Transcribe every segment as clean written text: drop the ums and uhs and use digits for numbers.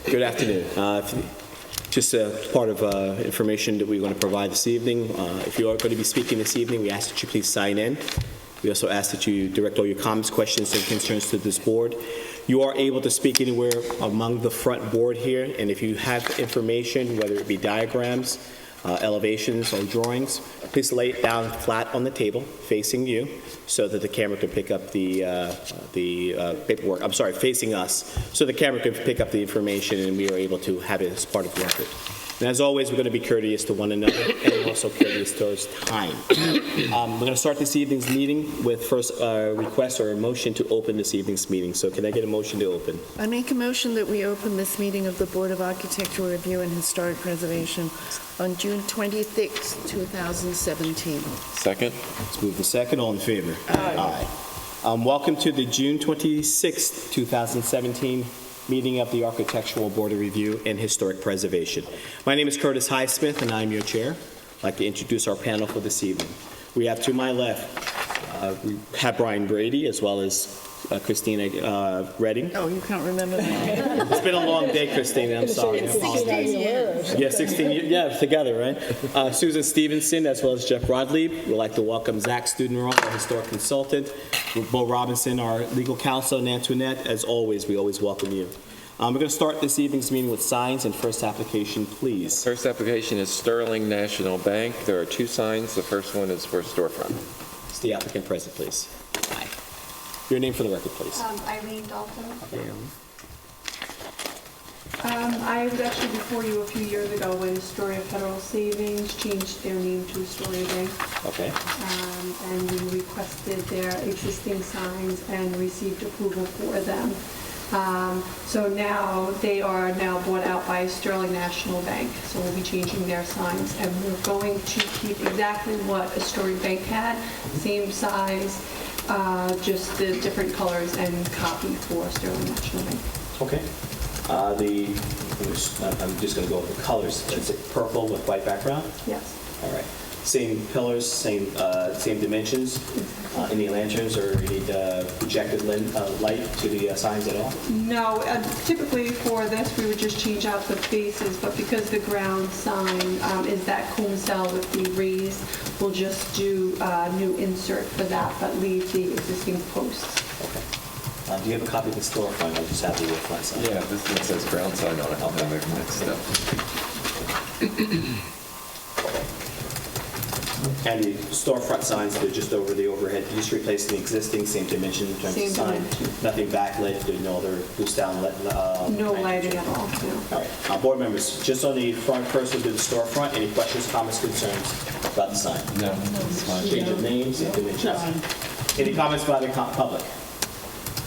Good afternoon. Just part of information that we're going to provide this evening. If you are going to be speaking this evening, we ask that you please sign in. We also ask that you direct all your comments, questions, and concerns to this board. You are able to speak anywhere among the front board here, and if you have information, whether it be diagrams, elevations, or drawings, please lay it down flat on the table, facing you, so that the camera can pick up the paperwork. I'm sorry, facing us, so the camera can pick up the information, and we are able to have it as part of the record. And as always, we're going to be courteous to one another and also courteous towards time. We're going to start this evening's meeting with first request or a motion to open this evening's meeting. So can I get a motion to open? I make a motion that we open this meeting of the Board of Architectural Review and Historic Preservation on June 26, 2017. Second. Let's move to second. All in favor? Aye. Welcome to the June 26, 2017 meeting of the Architectural Board of Review and Historic Preservation. My name is Curtis Highsmith, and I'm your chair. I'd like to introduce our panel for this evening. We have to my left, we have Brian Brady, as well as Christina Redding. Oh, you can't remember that. It's been a long day, Christina. I'm sorry. 16 years. Yeah, 16 years. Yeah, together, right? Susan Stevenson, as well as Jeff Rodley. We'd like to welcome Zach Studenroth, our historic consultant. Bo Robinson, our legal counsel, and Antoinette. As always, we always welcome you. We're going to start this evening's meeting with signs, and first application, please. First application is Sterling National Bank. There are two signs. The first one is for storefront. Is the applicant present, please? Hi. Your name for the record, please. Irene Dalton. Okay. I was actually before you a few years ago when Astoria Federal Savings changed their name to Astoria Bank. Okay. And we requested their existing signs and received approval for them. So now they are now bought out by Sterling National Bank. So we'll be changing their signs, and we're going to keep exactly what Astoria Bank had, same size, just the different colors and copy for Sterling National Bank. Okay. I'm just going to go over the colors. Is it purple with white background? Yes. All right. Same pillars, same dimensions. Any lanterns or any projected light to the signs at all? No, typically for this we would just change out the bases, but because the ground sign is that cone cell with the rays, we'll just do a new insert for that, but leave the existing posts. Okay. Do you have a copy of the storefront? I'll just have the front sign. Yeah, this one says ground sign on it. I'll have it mixed up. And the storefront signs, they're just over the overhead. You just replace the existing, same dimension in terms of sign. Nothing backlit, there's no other boost down. No lighting at all. No. All right. Board members, just on the front first of the storefront, any questions, comments, concerns about the sign? No. Change of names and dimensions. Any comments by the public?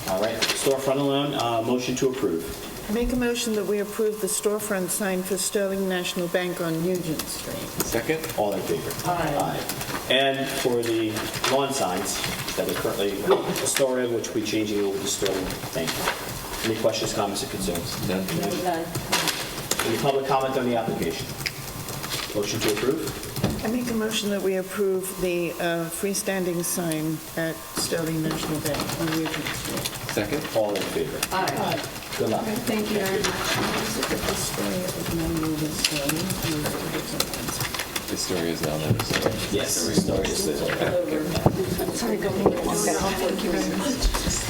All right. Storefront alone, motion to approve. I make a motion that we approve the storefront sign for Sterling National Bank on Nugent Street. Second. All in favor? Aye. And for the lawn signs that are currently Astoria, which will be changing over to Sterling Bank. Any questions, comments, or concerns? None. Any public comment on the application? Motion to approve? I make a motion that we approve the freestanding sign at Sterling National Bank on Nugent Street. Second. All in favor? Aye. Good luck. Okay, thank you very much. This story is now known as Yes, the story is Sorry, go ahead. Thank you very much.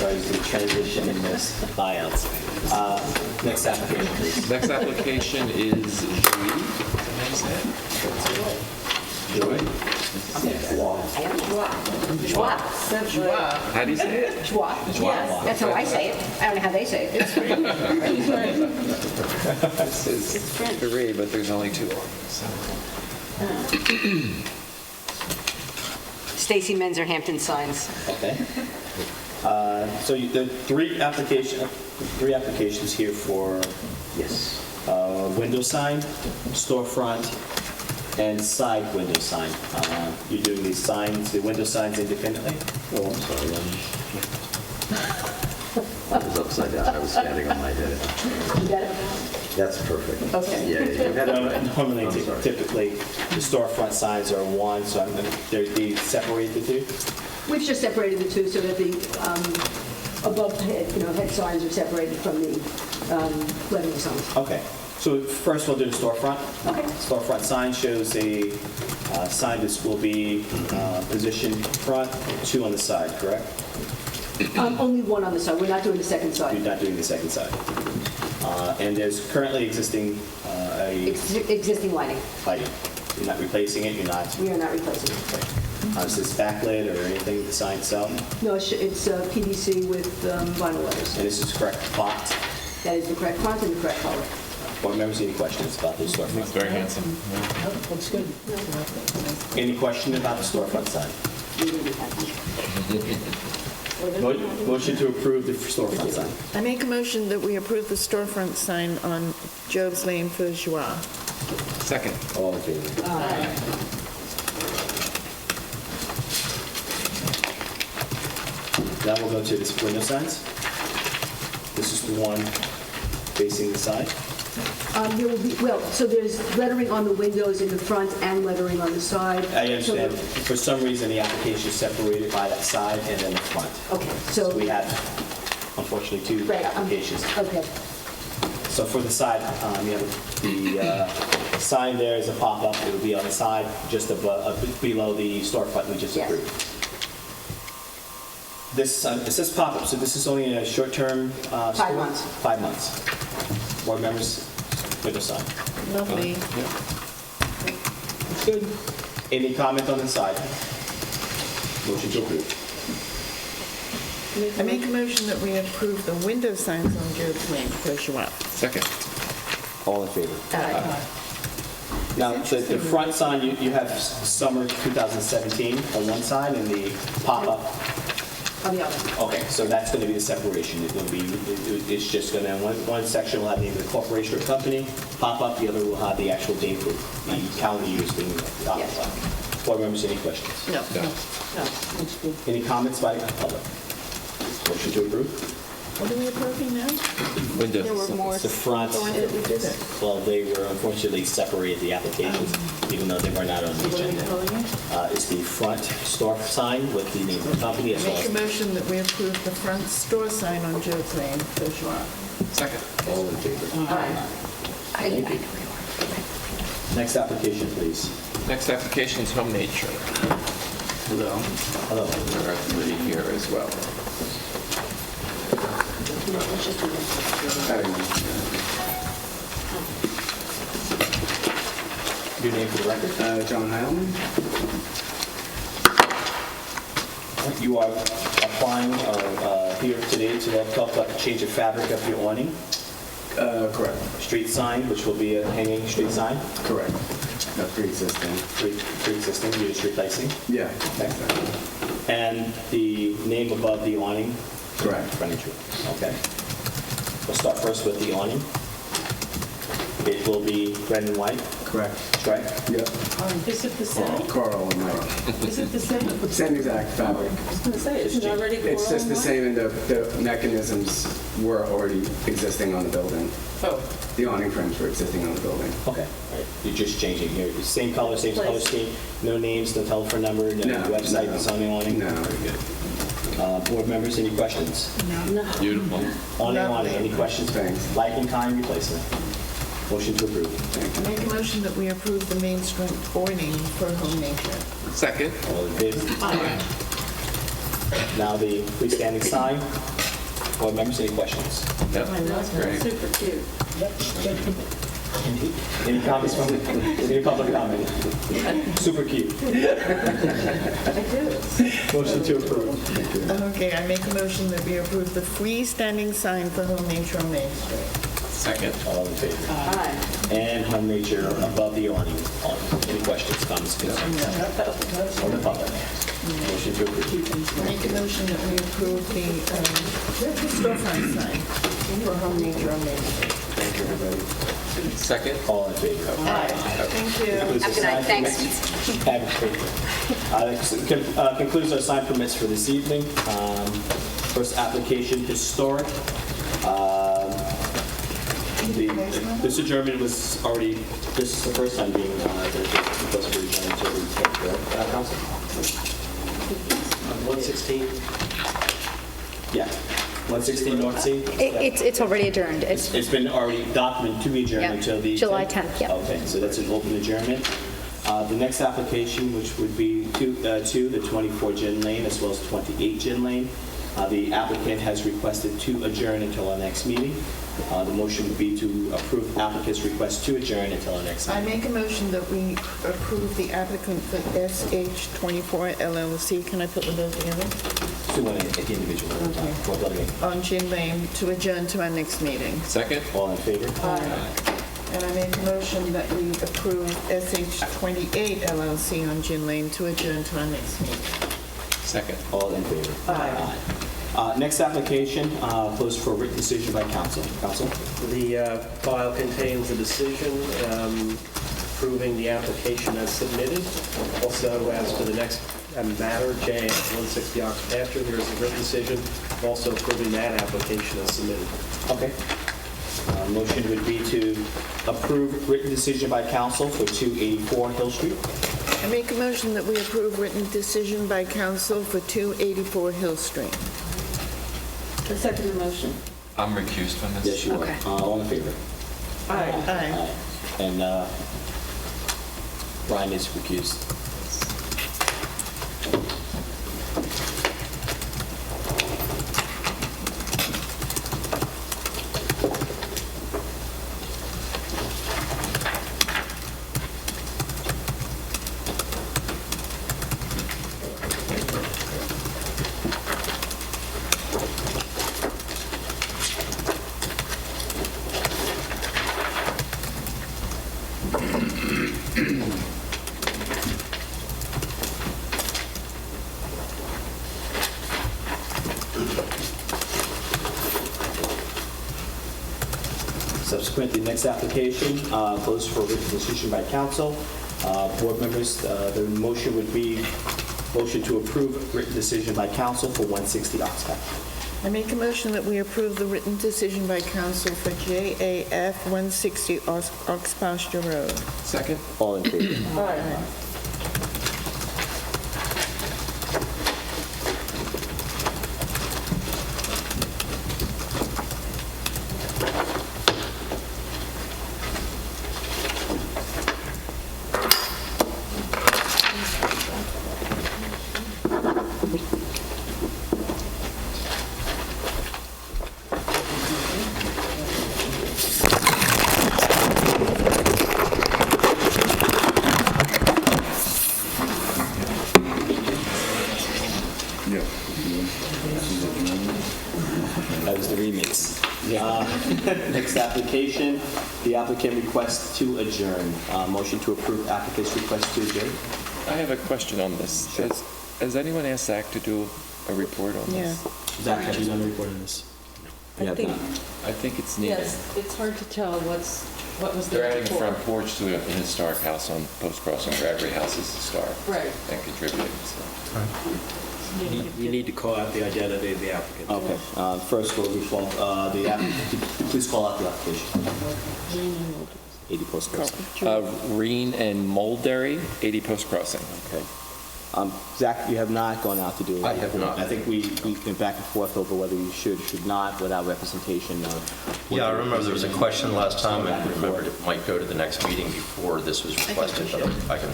starting to transition in this buyouts. Next application, please. Next application is Joy. Joie. How do you say it? Joie. Yes, that's how I say it. I don't know how they say it. This is three, but there's only two. So. Stacy Menzer Hampton signs. Okay. So the three applications here for window sign, storefront, and side window sign. You're doing these signs, the window signs independently? Oh, I'm sorry. I was upside down. I was standing on my head. You got it? That's perfect. Okay. Yeah, you had it. Normally, typically, the storefront signs are one, so they separate the two? We've just separated the two so that the above head, head signs are separated from the lettering signs. Okay, so first we'll do the storefront. Okay. Storefront sign shows a sign that will be positioned front, 2 on the side, correct? Only one on the side, we're not doing the second You're side. not doing the second side. And there's currently existing Existing lighting, lighting. You're not replacing it, you're not, we are not replacing it. is this backlit or anything, the sign itself? No, it's PVC with vinyl letters. And this is correct font? That is the correct font and the correct color. Board members, any questions about the storefront? Very handsome. Looks good. Any question about the storefront sign? Motion to approve the storefront sign. I make a motion that we approve the storefront sign on Job's Lane for Joie. Second. All in favor? Now we'll go to this window signs. This is the one facing the side. There will be, well, so there's lettering on the windows in the front and lettering on the side. I So understand, for some reason, the application is separated by that side and then the front. Okay, So we so, have, unfortunately, 2 right, applications. okay, So for the side, you have the sign there is a pop-up. It will be on the side, just below the storefront we just Yes. approved. This, it says pop-up, so this is only a short-term? 5 months. 5 months. Board members, window sign. Lovely. It's good. Any comment on the side? Motion to approve. I make a motion that we approve the window signs on Job's Lane for Joie. Second. All in favor? Now, the front sign, you have summer 2017 on one side and the pop-up. on the other. Okay, so that's going to be the separation. It will be, it's just going to, one section will have the name of the corporation or company, pop-up, the other will have the actual date, the calendar years being on the Yes. side. Board members, any questions? No. No. No, it's good. Any comments by the public? Motion to approve? What are we approving now? Window. There were more. The front, We did it. well, they were unfortunately separated the applications, even though they were not on the What are we agenda. calling it? It's the front store sign with the name of the company as well Make a as motion that we approve the front store sign on Job's Lane for Joie. Second. all in favor. Thank you. Next application, please. Next application is Home Nature. Hello. Hello. There are 3 here as well. Your name for the record? John Heilman. You are applying here today to talk about the change of fabric of your awning, Correct. street sign, which will be a hanging street sign, Correct. That's pre-existing. pre-existing, you're just replacing. Yeah. Okay. And the name above the awning? Correct. Furniture. Okay. We'll start first with the awning. It will be red and white Correct. stripe. Yep. Is it the same? Coral and white. Is it the same? Same exact fabric. I was going to say, isn't it already coral It's just the and white? same, and the mechanisms were already existing on the building. Oh, The awning frames were existing on the building. Okay. All right. You're just changing here. Same color scheme, no names, no telephone number, no No, website no. that's on the awning? No. Very good. Board members, any questions? Beautiful. On the awning, any questions? Thanks. Light and kind replacement. Motion to approve. I make a motion that we approve the main strength awning for Home Nature. Second. All in favor? Now the freestanding sign. Board members, any questions? Yep. That's great. super cute. Any comments from, any public comment? Super cute. I do. Motion to approve. Okay, I make a motion that we approve the freestanding sign for Home Nature on Main Street. Second. All in favor? And Home Nature above the awning. Any questions, comments, concerns? From the public? Motion to approve. I make a motion that we approve the storefront sign for Home Nature on Main Street. Thank you, everybody. Second. All in favor? Thank you. Concludes the Good night, sign thanks. permits. Concludes our sign permits for this evening. First application, historic. This adjournment was already, this is the first time being, supposed to be adjourned to the correct, Council? 116? Yeah. 160 North Sea? It's already adjourned. It's been already documented to be adjourned Yeah. until the... July 10th, yeah. Okay, so that's an open adjournment. The next application, which would be the 24 Gin Lane as well as 28 Gin Lane. The applicant has requested to adjourn until our next meeting. The motion would be to approve applicant's request to adjourn until our next I meeting. make a motion that we approve the applicant for SH24 LLC. Can I put the both together? To one at the individual. Okay. For building. On Gin Lane to adjourn to our next meeting. Second? All in favor? And I make a motion that we approve SH28 LLC on Gin Lane to adjourn to our next meeting. Second. All in favor? Aye. Next application, closed for written decision by council. Council? The file contains a decision approving the application as submitted. Also, as to the next matter, JF 160 Ox Pasture, there is a written decision also approving that application as submitted. Okay. Motion would be to approve written decision by council for 284 Hill Street. I make a motion that we approve written decision by council for 284 Hill Street. The second motion. I'm recused from this. Yes, you are. Okay. All in favor? Aye. Aye. And Brian is recused. Subsequent, the next application, closed for written decision by council. Board members, the motion would be motion to approve written decision by council for 160 Oxford. I make a motion that we approve the written decision by council for JAF 160 Ox Pasture Road. Second? All in favor? Aye. That was the remix. Next application, the applicant requests to adjourn. Motion to approve applicant's request to adjourn. I have a question on this. Has anyone asked Zach to do a report on Yeah. this? Zach, have you done a report on this? You I have think, not. I think it's needed. yes, it's hard to tell what was They're there adding a before. front porch to a historic house on Post Crossing where every house is historic. Right. And contributing, so. You need to call out the identity of the applicant. Okay, first we'll call the applicant. Please call out the application. 80 Post Crossing. Reen and Mulderry, 80 Post Crossing. Okay. Zach, you have not gone out to do it. I have not. I think we went back and forth over whether you should or should not without representation of... Yeah, I remember there was a question last time, and I remembered it might go to the next meeting before this was requested, but I can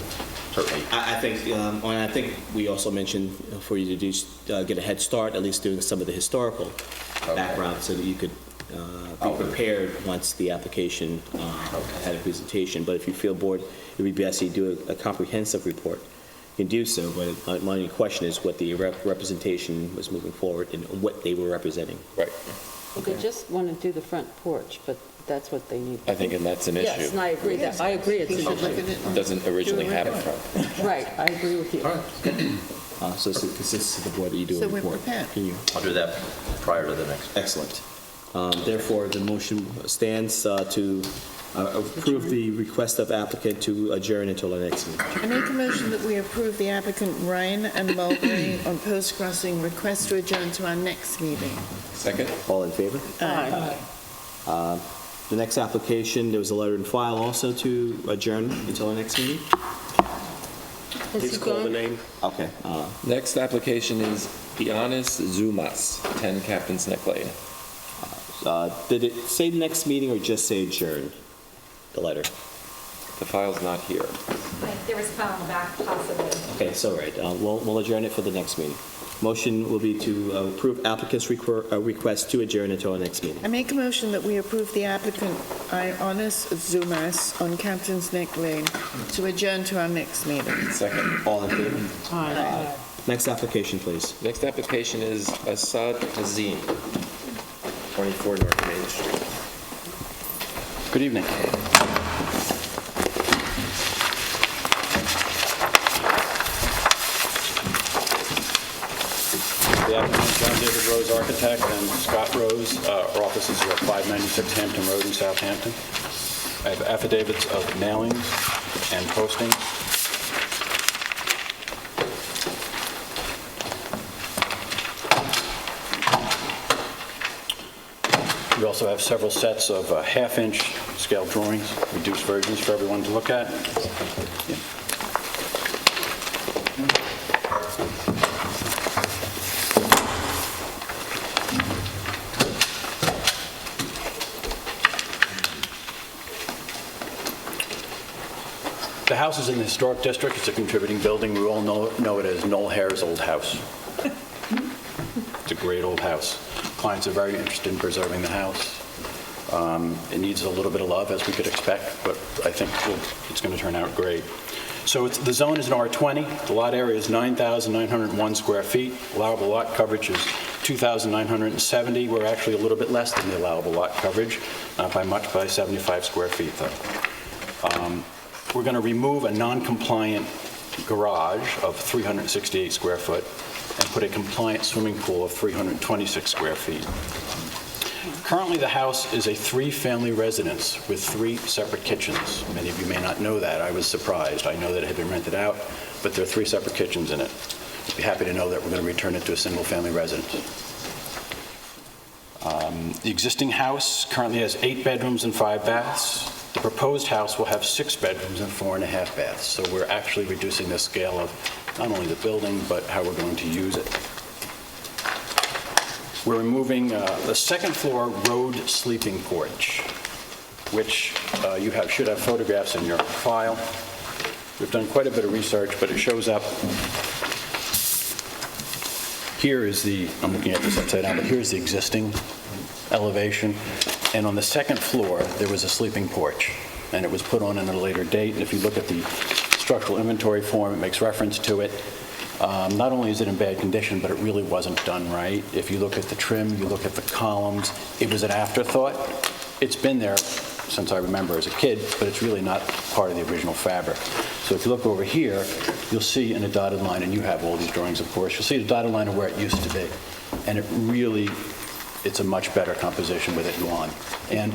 certainly... I think we also mentioned for you to get a head start, at least doing some of the historical background, so that you could be prepared once the application had a presentation. But if you feel bored, it would be best you do a comprehensive report. You can do so, but my only question is what the representation was moving forward and what they were representing. Right. Well, they just want to do the front porch, but that's what they need. I think, and that's an issue. Yes, and I agree that, I agree it's You an should look issue. at it. Doesn't originally have a front. Right, I agree with you. So it consists of the board that you do a So we're report. prepared. Can you? I'll do that prior to the next. Excellent. Therefore, the motion stands to approve the request of applicant to adjourn until the next meeting. I make a motion that we approve the applicant Ryan and Mulberry on Post Crossing request to adjourn to our next meeting. Second? All in favor? Aye. The next application, there was a letter in file also to adjourn until the next meeting. Please call the name. Okay. Next application is Ioannis Zumas, 10 Captain's Neck Lane. Did it say next meeting or just say adjourned, the letter? The file's not here. There was a file on the back, possibly. Okay, so right, we'll adjourn it for the next meeting. Motion will be to approve applicant's request to adjourn until our next meeting. I make a motion that we approve the applicant Ioannis Zumas on Captain's Neck Lane to adjourn to our next meeting. Second. All in favor? Aye. Next application, please. Next application is Asad Hazim, 24 North Main Street. Good evening. The applicant is John David Rose Architect and Scott Rose. Our offices are at 596 Hampton Road in Southampton. I have affidavits of mailings and postings. We also have several sets of half-inch scale drawings, reduced versions for everyone to look at. Yeah. The house is in the historic district. It's a contributing building. We all know it as Noel Hare's old house. It's a great old house. Clients are very interested in preserving the house. It needs a little bit of love, as we could expect, but I think it's going to turn out great. So the zone is an R20. The lot area is 9,901 square feet. Allowable lot coverage is 2,970. We're actually a little bit less than the allowable lot coverage, not by much, by 75 square feet, though. We're going to remove a non-compliant garage of 368 square foot and put a compliant swimming pool of 326 square feet. Currently, the house is a 3-family residence with 3 separate kitchens. Many of you may not know that. I was surprised. I know that it had been rented out, but there are 3 separate kitchens in it. You'd be happy to know that we're going to return it to a single-family residence. The existing house currently has 8 bedrooms and 5 baths. The proposed house will have 6 bedrooms and 4.5 baths. So we're actually reducing the scale of not only the building, but how we're going to use it. We're removing the second floor road sleeping porch, which you should have photographs in your file. We've done quite a bit of research, but it shows up. Here is I'm looking at this upside down, but here's the existing elevation. And on the second floor, there was a sleeping porch, and it was put on at a later date. And if you look at the structural inventory form, it makes reference to it. Not only is it in bad condition, but it really wasn't done right. If you look at the trim, you look at the columns, it was an afterthought. It's been there since I remember as a kid, but it's really not part of the original fabric. So if you look over here, you'll see in a dotted line, and you have all these drawings, of course, you'll see a dotted line of where it used to be. And it's a much better composition with it gone. And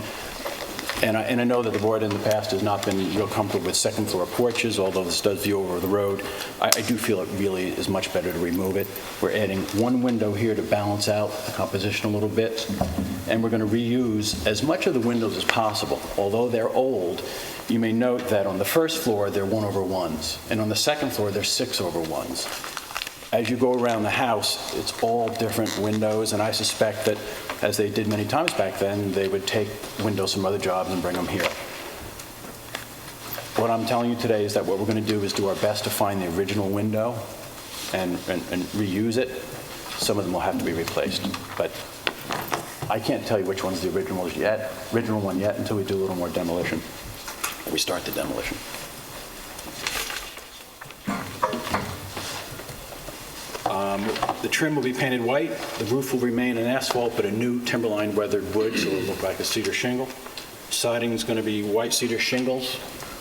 I know that the board in the past has not been real comfortable with second floor porches, although this does view over the road. I do feel it really is much better to remove it. We're adding 1 window here to balance out the composition a little bit, and we're going to reuse as much of the windows as possible. Although they're old, you may note that on the first floor, they're 1/1s, and on the second floor, they're 6/1s. As you go around the house, it's all different windows, and I suspect that, as they did many times back then, they would take windows from other jobs and bring them here. What I'm telling you today is that what we're going to do is do our best to find the original window and reuse it. Some of them will have to be replaced, but I can't tell you which one's the original one yet until we do a little more demolition. We start the demolition. The trim will be painted white. The roof will remain an asphalt, but a new timberline weathered wood, so it'll look like a cedar shingle. Siding is going to be white cedar shingles.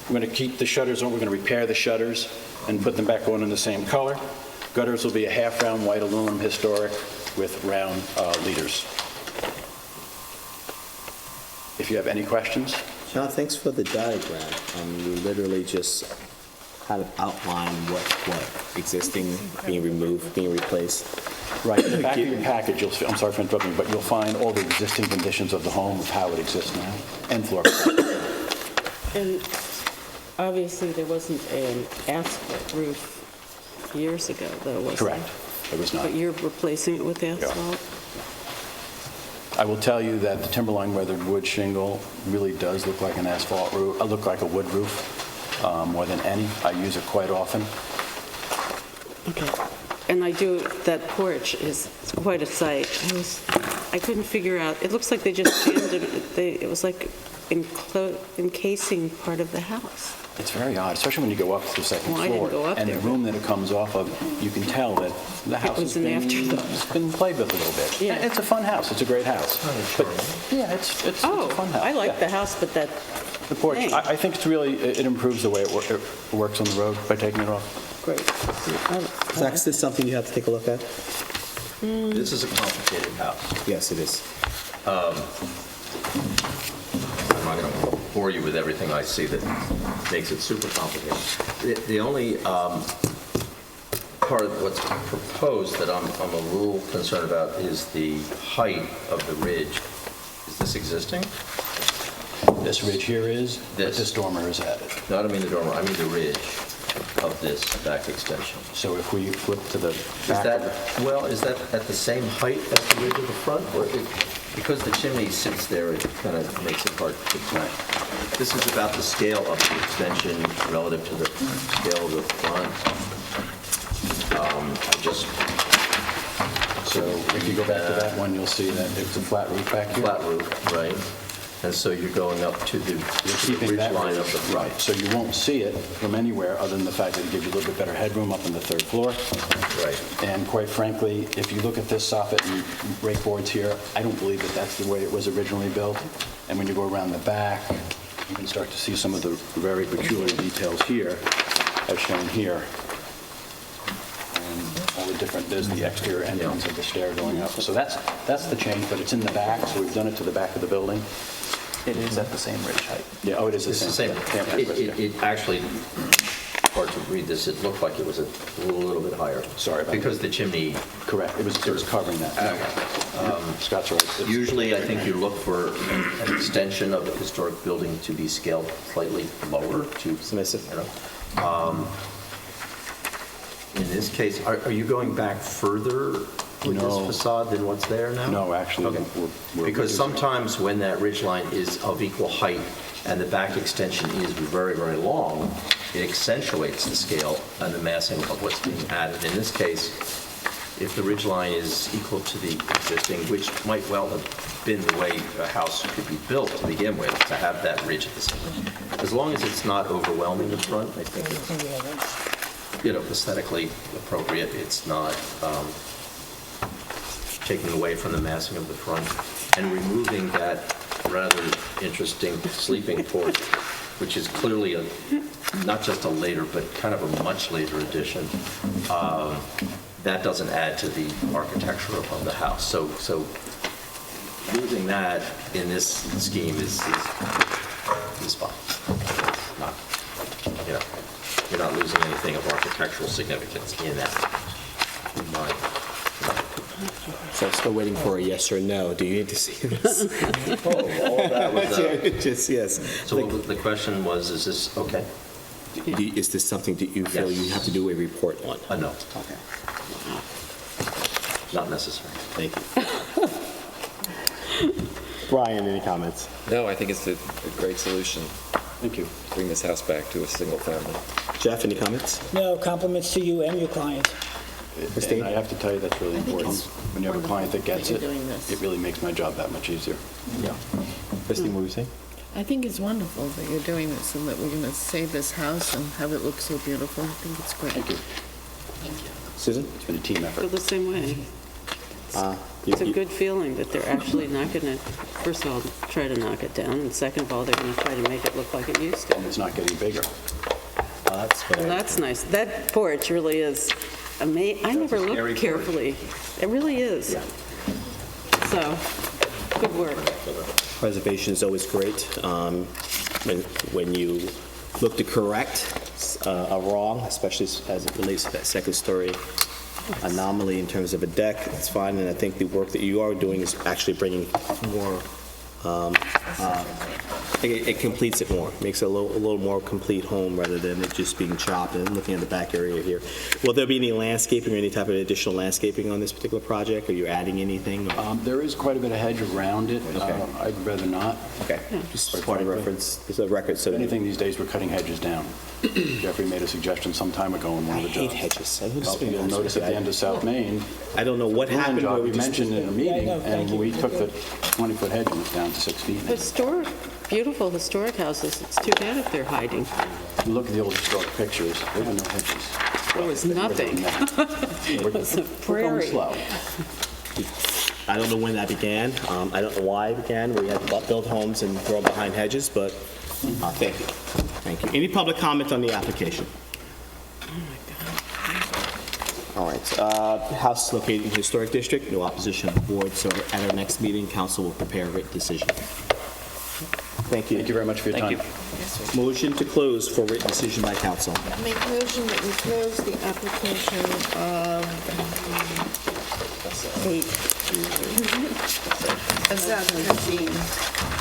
We're going to keep the shutters on. We're going to repair the shutters and put them back on in the same color. Gutters will be a half-round white aluminum historic with round leaders. If you have any questions. John, thanks for the diagram. You literally just kind of outline what existing, being removed, being replaced. Right, in the back of your package, I'm sorry for interrupting, but you'll find all the existing conditions of the home, of how it exists now, and floor plan. And obviously, there wasn't an asphalt roof years ago, though, wasn't it? Correct. It was not. But you're replacing it with asphalt? I will tell you that the Timberline weathered wood shingle really does look like an asphalt roof, look like a wood roof more than any. I use it quite often. Okay. And that porch is quite a sight. I couldn't figure out, it looks like they just jammed it was like encasing part of the house. It's very odd, especially when you go up to the second Well, I floor. didn't go up And the there, room that it comes off of, you can tell that the house was has an been, afterthought. it's been played with a little bit. Yeah. It's a fun house, it's a great house. But, yeah, it's a fun house. I like Yeah. the house, but that The porch, thing. I think it's really, it improves the way it works on the road by taking it off. Great. Zach, is this something you have to take a look at? This is a complicated house. Yes, it is. I'm not going to bore you with everything I see that makes it super complicated. The only part of what's proposed that I'm a little concerned about is the height of the ridge. Is this existing? This ridge here is, but This. this dormer is added. No, I don't mean the dormer, I mean the ridge of this back extension. So if we flip to the Is back that, of the... well, is that at the same height as the ridge of the front? Or because the chimney sits there, it kind of makes it hard to tell. This is about the scale of the extension relative to the scale of the front. So if you go back to that one, you'll see that it's a flat roof back here. Flat roof, right? And so you're going up to the You're keeping ridge that line of the front. Right, so you won't see it from anywhere other than the fact that it gives you a little bit better headroom up on the third floor. Right. And quite frankly, if you look at this soffit and rake boards here, I don't believe that that's the way it was originally built. And when you go around the back, you can start to see some of the very peculiar details here, as shown here. And all the different, there's the exterior entrance of the stair going up. So that's the change, but it's in the back, so we've done it to the back of the building. It is at the same ridge height. Yeah, oh, it is the It's the same. same. It actually, hard to read this, it looked like it was a little bit higher. Sorry about that. Because the chimney, Correct, it was covering that. Scott's right. It's- usually I think you look for an extension of the historic building to be scaled slightly lower to, Submissive. you know. In this case, are you going back further with No. this facade than what's there now? No, actually, Okay. we're Because reducing. sometimes when that ridge line is of equal height and the back extension is very, very long, it accentuates the scale and the massing of what's being added. In this case, if the ridge line is equal to the existing, which might well have been the way a house could be built to begin with, to have that ridge at the center. As long as it's not overwhelming the front, I think it's, aesthetically appropriate. It's not taking away from the massing of the front and removing that rather interesting sleeping porch, which is clearly not just a later, but kind of a much later addition. That doesn't add to the architecture of the house. So losing that in this scheme is fine. Not, you're not losing anything of architectural significance in that. In my So still waiting for a yes or no. Do you need to see this? all of that was, Just, yes. so the question was, is this okay? Is this something that you feel you have to do a report on? No, Okay, not necessary. thank you. Brian, any comments? No, I think it's a great solution. Thank you. Bring this house back to a single family. Jeff, any comments? No, compliments to you and your client. And I have to tell you, that's really I think important. it's When you have a client that gets wonderful it, that you're doing this. it really makes my job that much easier. Yeah. Christine, what were you saying? I think it's wonderful that you're doing this and that we're going to save this house and have it look so beautiful. I think it's great. Thank you. Susan? It's been a team feel effort. the same way. It's a good feeling that they're actually not going to, first of all, try to knock it down, and second of all, they're going to try to make it look like it used to. And it's not getting bigger. That's what Well, that's nice. That porch really is amazing. I never scary looked carefully. It really is. So, good work. Preservation is always great. When you look to correct a wrong, especially as it relates to that second story anomaly in terms of a deck, it's fine. And I think the work that you are doing is actually bringing more It completes it more, makes it a little more complete home rather than it just being chopped. And looking at the back area here, will there be any landscaping or any type of additional landscaping on this particular project? Are you adding anything? There is quite a bit of hedge around it. I'd rather not. Okay, just part of reference, it's a record, so. Anything these days, we're cutting hedges down. Jeffrey made a suggestion some time ago in one of the I jobs. hate hedges. You'll notice at the end of South Main, I don't know what happened where job we we mentioned in a meeting, Yeah, I know, thank and you. we took the 20-foot hedge and it's down to 6 feet. Historic, beautiful historic houses, it's too bad if they're hiding. Look at the old historic pictures, there were no hedges. There was nothing. It was a We're going prairie. slow. I don't know when that began. I don't know why it began. We had built homes and grow behind hedges, but thank you. Thank you. Any public comment on the application? All right. House is located in the Historic District. No opposition on the board. So at our next meeting, council will prepare a written decision. Thank you. Thank you very much for your time. Motion to close for written decision by council. Make a motion that we close the application of Azad Kasim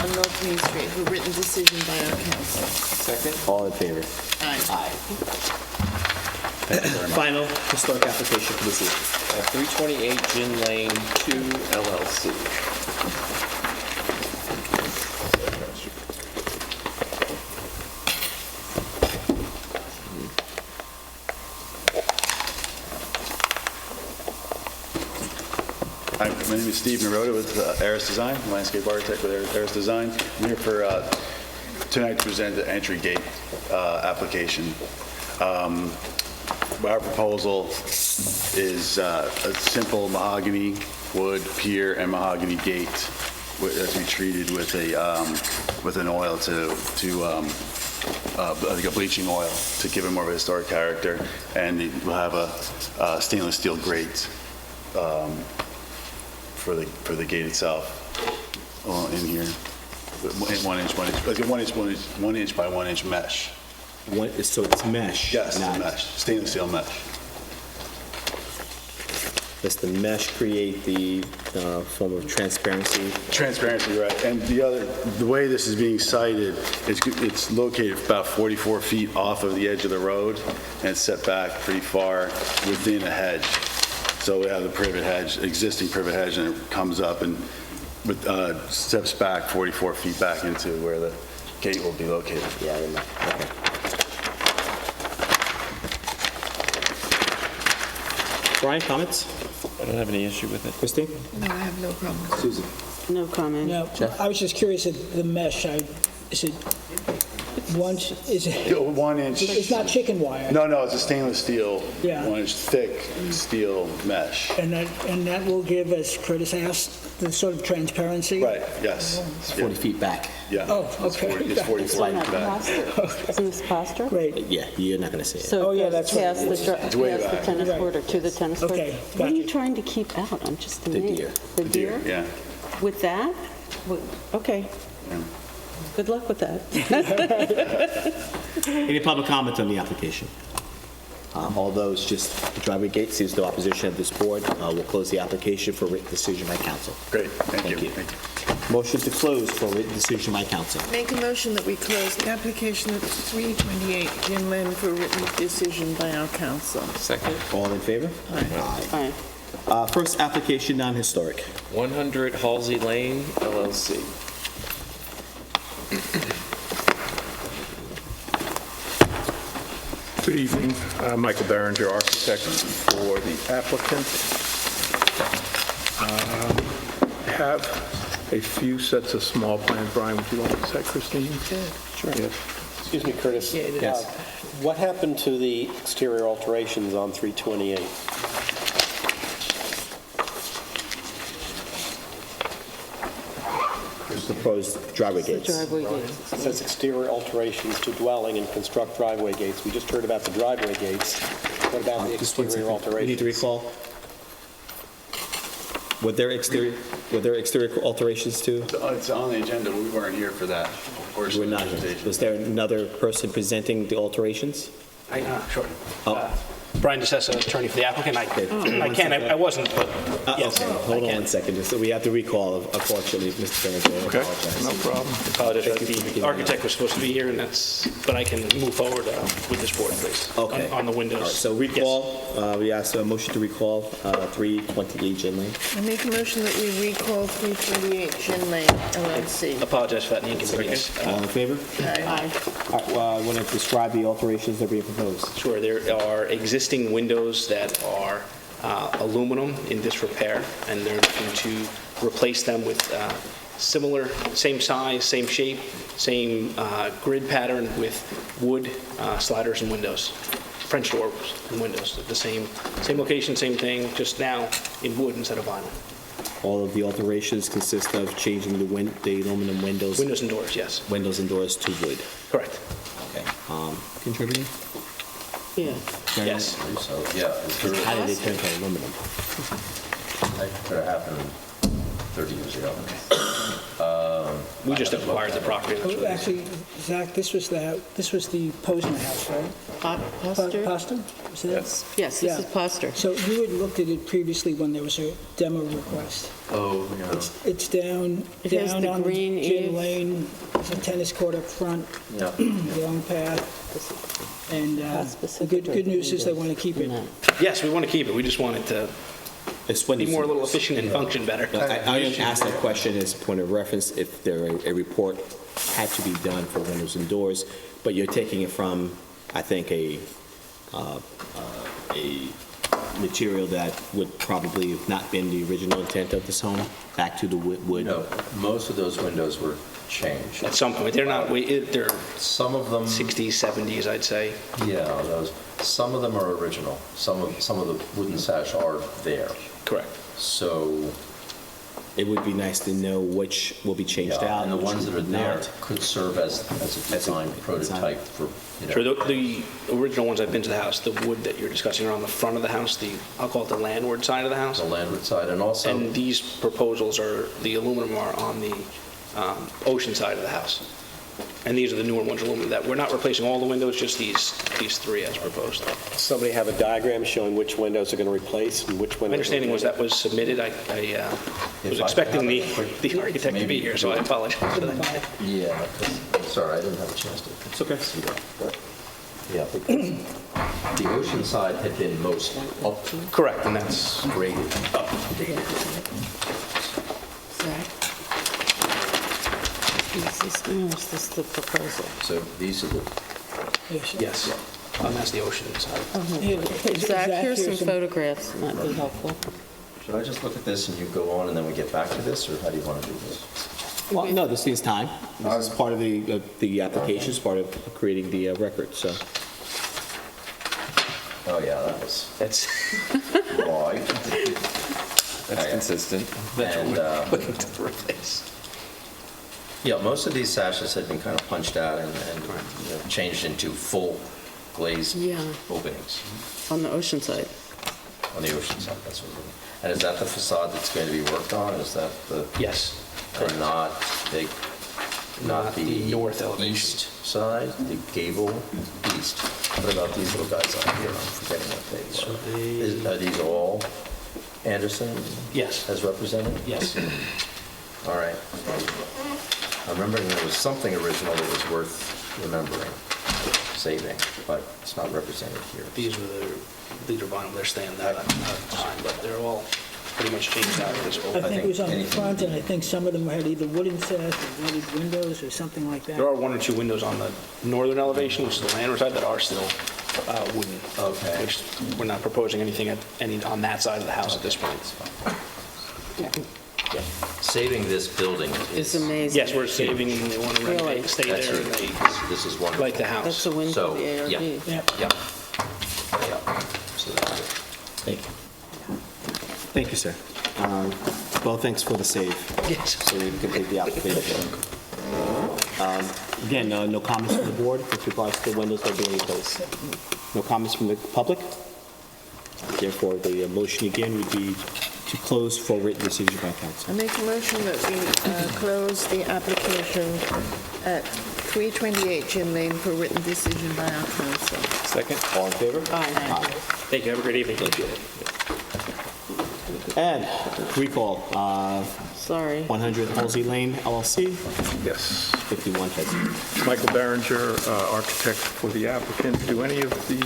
on North Main Street for written decision by our council. Second? All in favor? Aye. Final historic application for this evening. 328 Gin Lane 2 LLC. Hi, my name is Steve Naroda with Aris Design, landscape architect with Aris Design. I'm here for tonight to present the entry gate application. Our proposal is a simple mahogany wood pier and mahogany gate that's to be treated with an oil like a bleaching oil to give it more of a historic character, and we'll have a stainless steel grate for the gate itself in here. 1 inch, like a 1 inch by 1 inch mesh. So it's mesh? Yes, it's mesh, stainless steel mesh. Does the mesh create the form of transparency? Transparency, right. And the way this is being sited, it's located about 44 feet off of the edge of the road, and it's set back pretty far within a hedge. So we have the privet hedge, existing privet hedge, and it comes up and steps back 44 feet back into where the gate will be located. Yeah, okay. Brian, comments? I don't have any issue with it. Christine? No, I have no problem. Susan? No comment. No, I was just curious at the mesh, is it is it, 1 inch. it's not chicken wire? No, it's a stainless steel, Yeah. 1 inch thick steel mesh. And that will give, as Curtis asked, the sort of transparency? Right, yes. It's 40 feet back. Yeah. Oh, It's okay. 40 It's 44 Isn't feet that back. plaster? Isn't this plaster? Great. Yeah, you're not going to see it. So Oh, yeah, it goes that's right. past the It's way past the back. tennis Right. court or to the tennis court? Okay, What are you gotcha. trying to keep out? I'm just amazed. deer. The deer? Yeah. With that? Okay. Good luck with that. Any public comment on the application? All those, just the driveway gate, sees no opposition of this board. We'll close the application for written decision by council. Great, thank you. Motion to close for written decision by council. Make a motion that we close the application of 328 Gin Lane for written decision by our council. Second? All in favor? Aye. First application, non-historic. 100 Halsey Lane LLC. Good evening. Michael Barringer, architect for the applicant. Have a few sets of small plans. Brian, would you like to say, Christine? Sure. Yes. Excuse me, Curtis. Yes. What happened to the exterior alterations on 328? Proposed driveway gates. Driveway gates. It says exterior alterations to dwelling and construct driveway gates. We just heard about the driveway gates. What about the Just one exterior second. We need to alterations? recall. Were there exterior alterations too? It's on the agenda, but we weren't here for that portion We're of the not. presentation. Was there another person presenting the alterations? Sure. Oh, Brian DeSessa, attorney for the applicant. I wasn't, but yes. Okay, hold on one second. So we have to recall, unfortunately, Mr. Berenson. Okay, no problem. Apologize. The architect was supposed to be here, but I can move forward with this board, please. Okay. On the windows. All right, so recall, we asked a motion to recall 328 Gin Lane. I make a motion that we recall 328 Gin Lane LLC. Apologize for that inconvenience. All in favor? Aye. All right, well, I want to describe the alterations that are being proposed. Sure, there are existing windows that are aluminum in disrepair, and they're looking to replace them with similar, same size, same shape, same grid pattern with wood sliders and windows, French doors and windows, the same location, same thing, just now in wood instead of vinyl. All of the alterations consist of changing the aluminum windows. Windows and doors, yes. Windows and doors to wood. Correct. Okay. Contributing? Yeah. Yes. So, yeah. How did they turn to aluminum? That could have happened 30 years ago. We just acquired the property. That's what it is. Actually, Zach, this was the Posner house, right? Poster? Poster? Was it? Yes, this is Poster. So you had looked at it previously when there was a demo request. Oh, yeah. It's down has the on green Gin eaves. Lane. There's a tennis court up front, Yeah. long path. And the good news is they want to keep it. Yes, we want to keep it. We just want it to It's when be more a little efficient and function better. I didn't ask that question as a point of reference if a report had to be done for windows and doors, but you're taking it from, I think, a material that would probably have not been the original intent of this home, back to the wood. No, most of those windows were changed. At some point, they're not, they're Some of them, 60s, 70s, I'd say. yeah, some of them are original. Some of the wooden sash are there. Correct. So, It would be nice to know which will be changed yeah, out. and the which ones that are will there not. could serve as a design prototype for, Sure, the original ones I've been to the house, the wood that you're discussing are on the front of the house, I'll call it the landward side of the house. the landward side, and also, And these proposals the aluminum are on the ocean side of the house. And these are the newer ones, aluminum, that we're not replacing all the windows, just these three as proposed. Somebody have a diagram showing which windows are going to replace and which windows... My understanding was that was submitted. I was expecting the architect to be here, so I apologize for that. yeah, sorry, I didn't have a chance to. It's okay. See that. Yeah, because the ocean side had been most Correct, and that's graded up. Zach? Is this the proposal? So these are the, yes. That's the ocean side. Zach, here's some photographs, that might be helpful. should I just look at this and you go on and then we get back to this, or how do you want to do this? Well, no, this needs time. This is part of the application, it's part of creating the record, so. Oh, yeah, that's right. That's consistent. And, Looking to replace. yeah, most of these sashes had been kind of punched out and changed into full glazed openings On the ocean side. on the ocean side. That's what. And is that the facade that's going to be worked on? Is that the? Yes. And not the north elevation. east side, the gable east. What about these little guys out here? I'm forgetting what they were. Are these all Anderson? Yes. As represented? Yes. All right. I'm remembering there was something original that was worth remembering, saving, but it's not represented here. These are vinyl, they're staying that time, but they're all pretty much changed out at this point. I think it was on the front, and I think some of them had either wooden sash or wooded windows or something like that. There are one or two windows on the northern elevation, which is the landward side, that are still wooden. Okay. Which we're not proposing anything on that side of the house at this point. Saving this building It's amazing. Yes, we're saving, we want to Really? renovate, stay That's there, it. This is wonderful. like the house. That's the window So, of the ARB. yeah. Yeah. So that's it. Thank you. Thank you, sir. Well, thanks for the save. Yes. So we can complete the application. Again, no comments from the board with regards to the windows that are being replaced. No comments from the public? Therefore, the motion again would be to close for written decision by council. I make a motion that we close the application at 328 Gin Lane for written decision by our council. Second, all in favor? Aye. Thank you, have a great evening. And recall, Sorry. 100 Halsey Lane LLC, Yes. 51 Hudson. Michael Berenger, architect for the applicant. Do any of the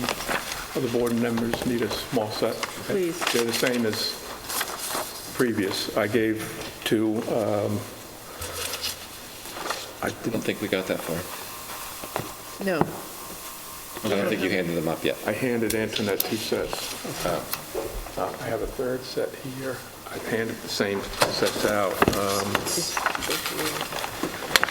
other board members need a small set? Please. They're the same as previous. I gave two. I don't think we got that far. No. I don't think you handed them up yet. I handed Antoinette two sets. I have a third set here. I've handed the same sets out.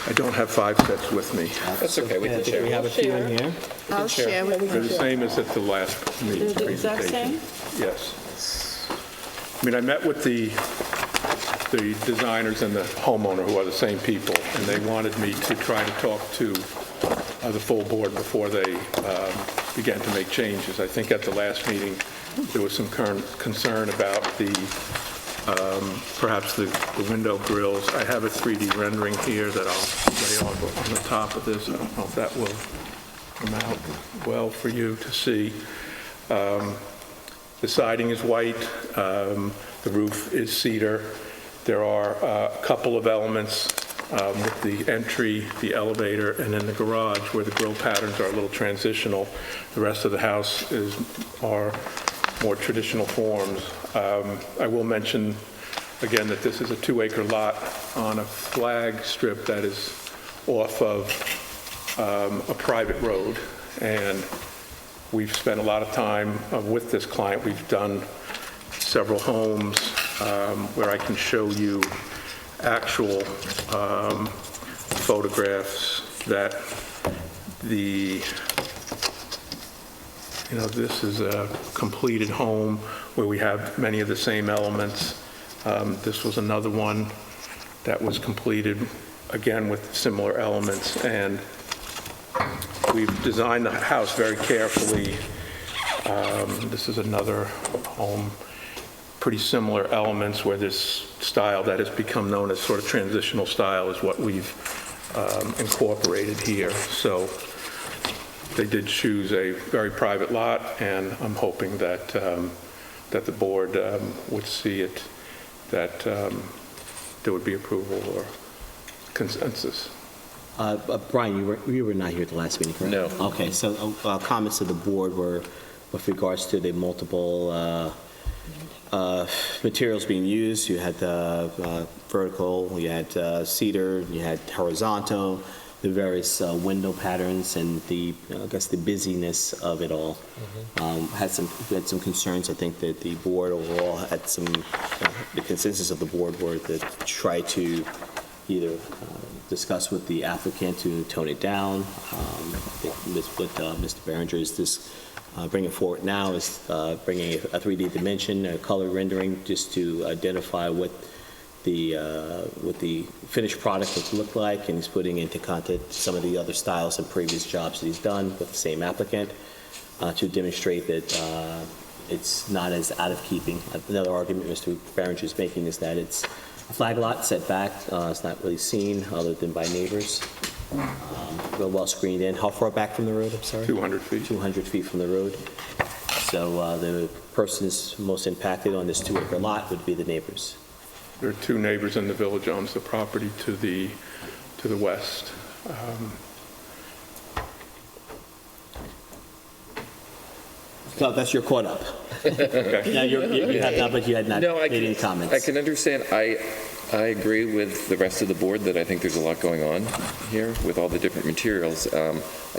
I don't have 5 sets with me. That's okay, we Yeah, I can think share. we have a few in here. I'll share with They're you. the same as at the last meeting They're the exact presentation. Yes. I mean, I met with the designers and the homeowner, who are the same people, and they wanted me to try to talk to the full board before they began to make changes. I think at the last meeting, there was some concern about perhaps the window grills. I have a 3D rendering here that I'll lay on the top of this. I don't know if that will come out well for you to see. The siding is white. The roof is cedar. There are a couple of elements with the entry, the elevator, and then the garage where the grill patterns are a little transitional. The rest of the house are more traditional forms. I will mention again that this is a 2-acre lot on a flag strip that is off of a private road, and we've spent a lot of time with this client. We've done several homes where I can show you actual photographs that this is a completed home where we have many of the same elements. This was another one that was completed, again, with similar elements, and we've designed the house very carefully. This is another home, pretty similar elements where this style that has become known as sort of transitional style is what we've incorporated here. So they did choose a very private lot, and I'm hoping that that the board would see it, that there would be approval or consensus. Brian, you were not here at the last meeting, correct? No. Okay, so comments of the board were with regards to the multiple materials being used. You had vertical, you had cedar, you had horizontal, the various window patterns, and I guess the busyness of it all. Had some concerns. I think that the board overall had the consensus of the board were to try to either discuss with the applicant to tone it down. I think what Mr. Berenger is bringing forward now is bringing a 3D dimension, a color rendering, just to identify what the finished product would look like, and he's putting into context some of the other styles and previous jobs that he's done with the same applicant to demonstrate that it's not as out of keeping. Another argument Mr. Berenger is making is that it's a flag lot set back. It's not really seen other than by neighbors. Real well screened in. How far back from the road, I'm sorry? 200 feet. 200 feet from the road. So the persons most impacted on this 2-acre lot would be the neighbors. There are 2 neighbors, and the village owns the property to the west. So that's your caught up. Okay. Now you have not, but you had not No, made any comments. I can understand. I agree with the rest of the board that I think there's a lot going on here with all the different materials. I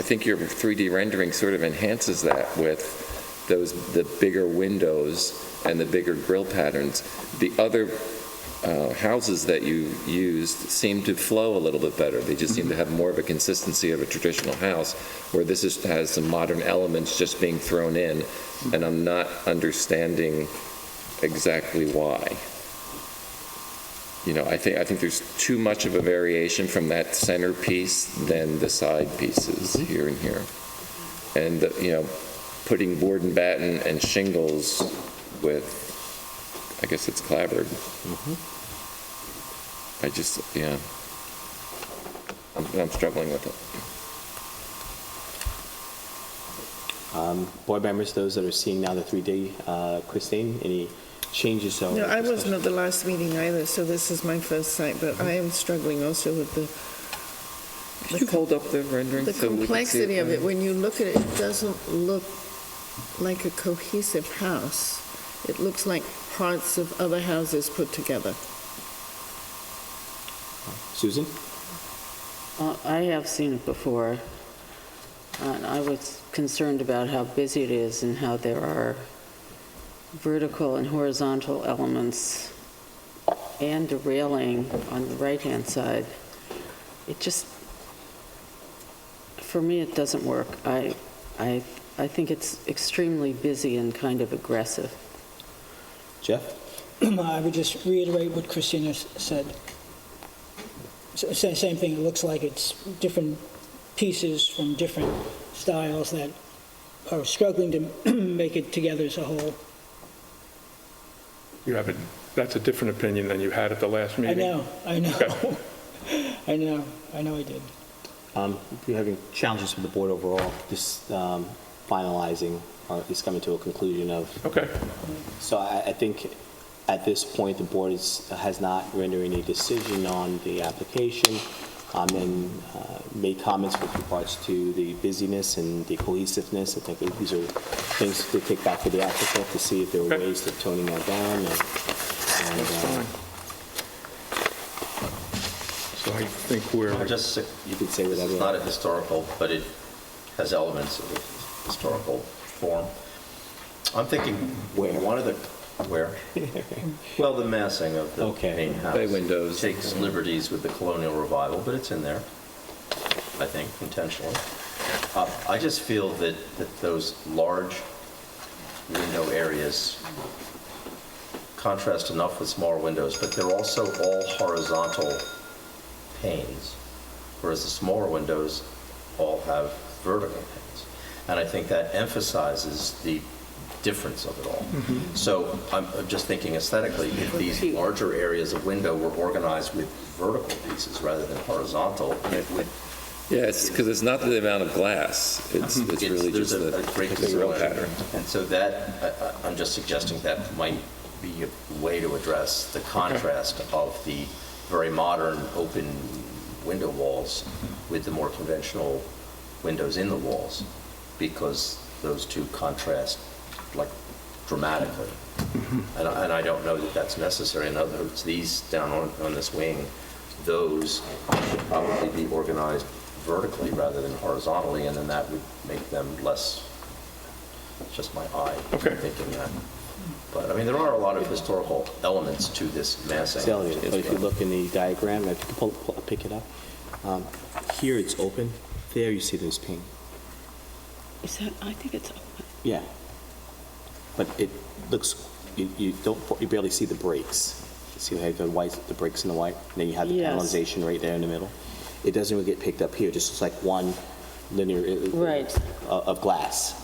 think your 3D rendering sort of enhances that with the bigger windows and the bigger grill patterns. The other houses that you used seem to flow a little bit better. They just seem to have more of a consistency of a traditional house, where this has some modern elements just being thrown in, and I'm not understanding exactly why. I think there's too much of a variation from that center piece than the side pieces here and here. And, putting board and batten and shingles with I guess it's clapboard. I just, yeah. I'm struggling with it. Board members, those that are seeing now the 3D, Christine, any changes? No, I wasn't at the last meeting either, so this is my first sight, but I am struggling also with Could you hold up the rendering the so we can see complexity of it. better? When you look at it, it doesn't look like a cohesive house. It looks like parts of other houses put together. Susan? I have seen it before, and I was concerned about how busy it is and how there are vertical and horizontal elements and a railing on the right-hand side. It just, for me, it doesn't work. I think it's extremely busy and kind of aggressive. Jeff? I would just reiterate what Christina said. Same thing, it looks like it's different pieces from different styles that are struggling to make it together as a whole. That's a different opinion than you had at the last meeting. I know. Okay. I know I did. If you're having challenges with the board overall, just finalizing, or at least coming to a conclusion of. Okay. So I think at this point, the board has not rendered any decision on the application, and made comments with regards to the busyness and the cohesiveness. I think that these are things to take back to the applicant to see if there are ways of toning that down. So I think we're. You could say whatever. It's not a historical, but it has elements of a historical form. I'm thinking one of the well, the massing of the main house Bay windows takes liberties with the colonial revival, but it's in there, I think, intentionally. I just feel that those large window areas contrast enough with smaller windows, but they're also all horizontal panes, whereas the smaller windows all have vertical panes. And I think that emphasizes the difference of it all. So I'm just thinking aesthetically, if these larger areas of window were organized with vertical pieces rather than horizontal, it would. Yeah, it's because it's not the amount of glass. It's really just a great the rail pattern. And so that, I'm just suggesting that might be a way to address the contrast of the very modern open window walls with the more conventional windows in the walls, because those two contrast like dramatically. And I don't know that that's necessary. In other words, these down on this wing, those should probably be organized vertically rather than horizontally, and then that would make them less, it's just my eye thinking that. But I mean, there are a lot of historical elements to this massing. But if you look in the diagram, if you can pick it up, here it's open, there you see those pink. Is that, I think it's open. Yeah. But it looks, you barely see the breaks. See how the white, the breaks in the white, and then you have the panelization right there in the middle. It doesn't really get picked up here, just looks like one linear of glass.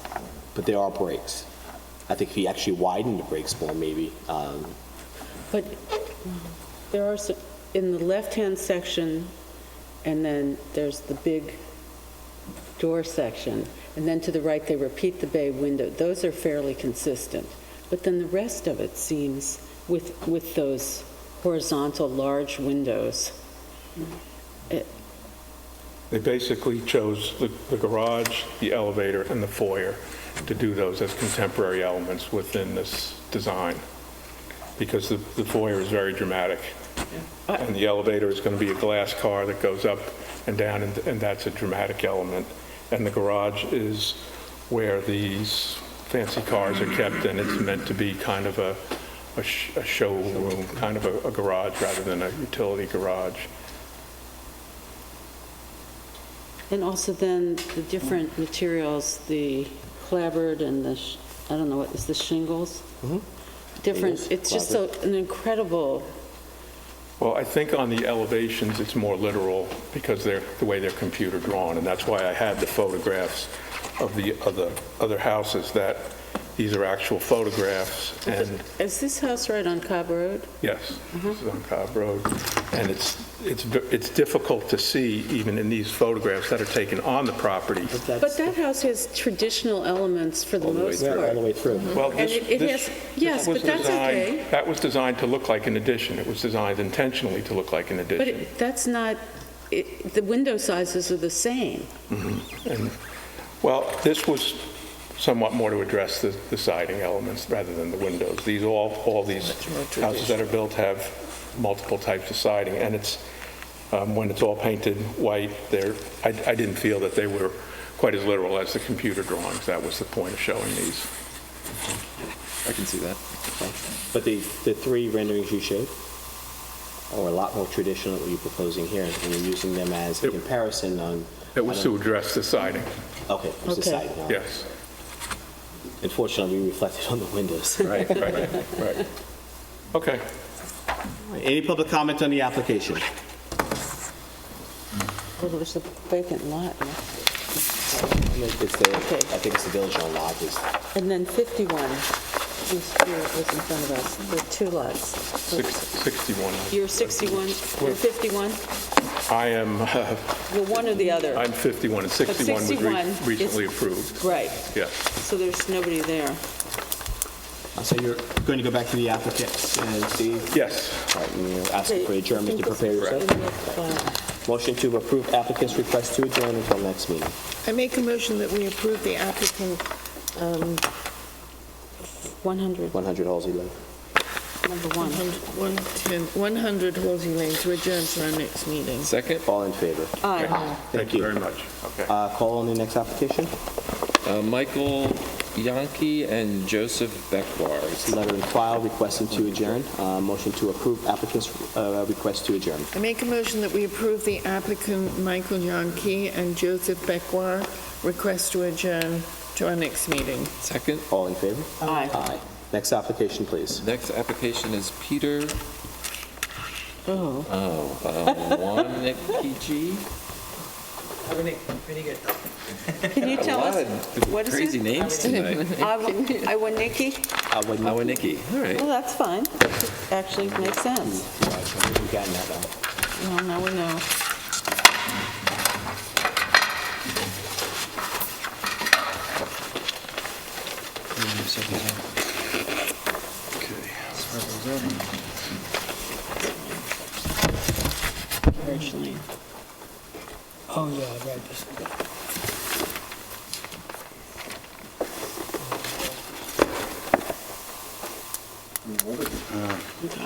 But there are breaks. I think if you actually widen the breaks more, maybe. But there are, in the left-hand section, and then there's the big door section, and then to the right they repeat the bay window. Those are fairly consistent. But then the rest of it seems, with those horizontal large windows, They basically chose the garage, the elevator, and the foyer to do those as contemporary elements within this design, because the foyer is very dramatic. And the elevator is going to be a glass car that goes up and down, and that's a dramatic element. And the garage is where these fancy cars are kept, and it's meant to be kind of a showroom, kind of a garage rather than a utility garage. and also then the different materials, the clapboard and the, I don't know, what is the shingles? Different, Yes, it's just so an incredible. Well, I think on the elevations, it's more literal because they're the way they're computer drawn, and that's why I had the photographs of the other houses that These are actual photographs, and Is this house right on Cobb Road? yes, this is on Cobb Road. And it's difficult to see, even in these photographs that are taken on the property. But that house has traditional elements for the most Yeah, all the part. way through. Well, And it has, yes, was but that's designed- okay. That was designed to look like an addition. It was designed intentionally to look like an But addition. that's not, the window sizes are the same. And, well, this was somewhat more to address the siding elements rather than the windows. These, all these houses that are built have multiple types of siding, and it's, when it's all painted white, I didn't feel that they were quite as literal as the computer drawings. That was the point of showing these. I can see that. But the three renderings you showed are a lot more traditional than what you're proposing here, and you're using them as a comparison on... It was to address the siding. Okay, it was the Okay. siding. Yes. Unfortunately, we reflected on the windows. Right. Okay. Any public comment on the application? Well, there's a vacant lot. no? I think it's the village-owned lot. And then 51 is here, was in front of us. There are two lots. 61. You're 61, you're 51? I am, Well, one or the other. I'm 51, and 61 was 61 is- recently approved. Right, Yes. so there's nobody there. So you're going to go back to the applicant and see? Yes. All right, and you're asking for adjournment to prepare yourself? yourself. Motion to approve applicant's request to adjourn until next meeting. I make a motion that we approve the applicant, 100, 100 Halsey Lane. number one. 100 Halsey Lane to adjourn to our next meeting. Second? All in favor? Aye. Thank you very much. Okay. Call on the next application. Michael Yankee and Joseph Beckwar. Letter in file requesting to adjourn. Motion to approve applicant's request to adjourn. I make a motion that we approve the applicant Michael Yankee and Joseph Beckwar request to adjourn to our next meeting. Second? All in favor? Aye. Aye. Next application, please. Next application is Peter Oh. Waniki G. Pretty good. Can you tell us, what is Crazy it? names tonight. Iwaniki? Awaniki. All right. Well, that's fine. Actually makes sense. We've gotten that out. Well, now we know. Birch Lane. Oh, yeah, I read this.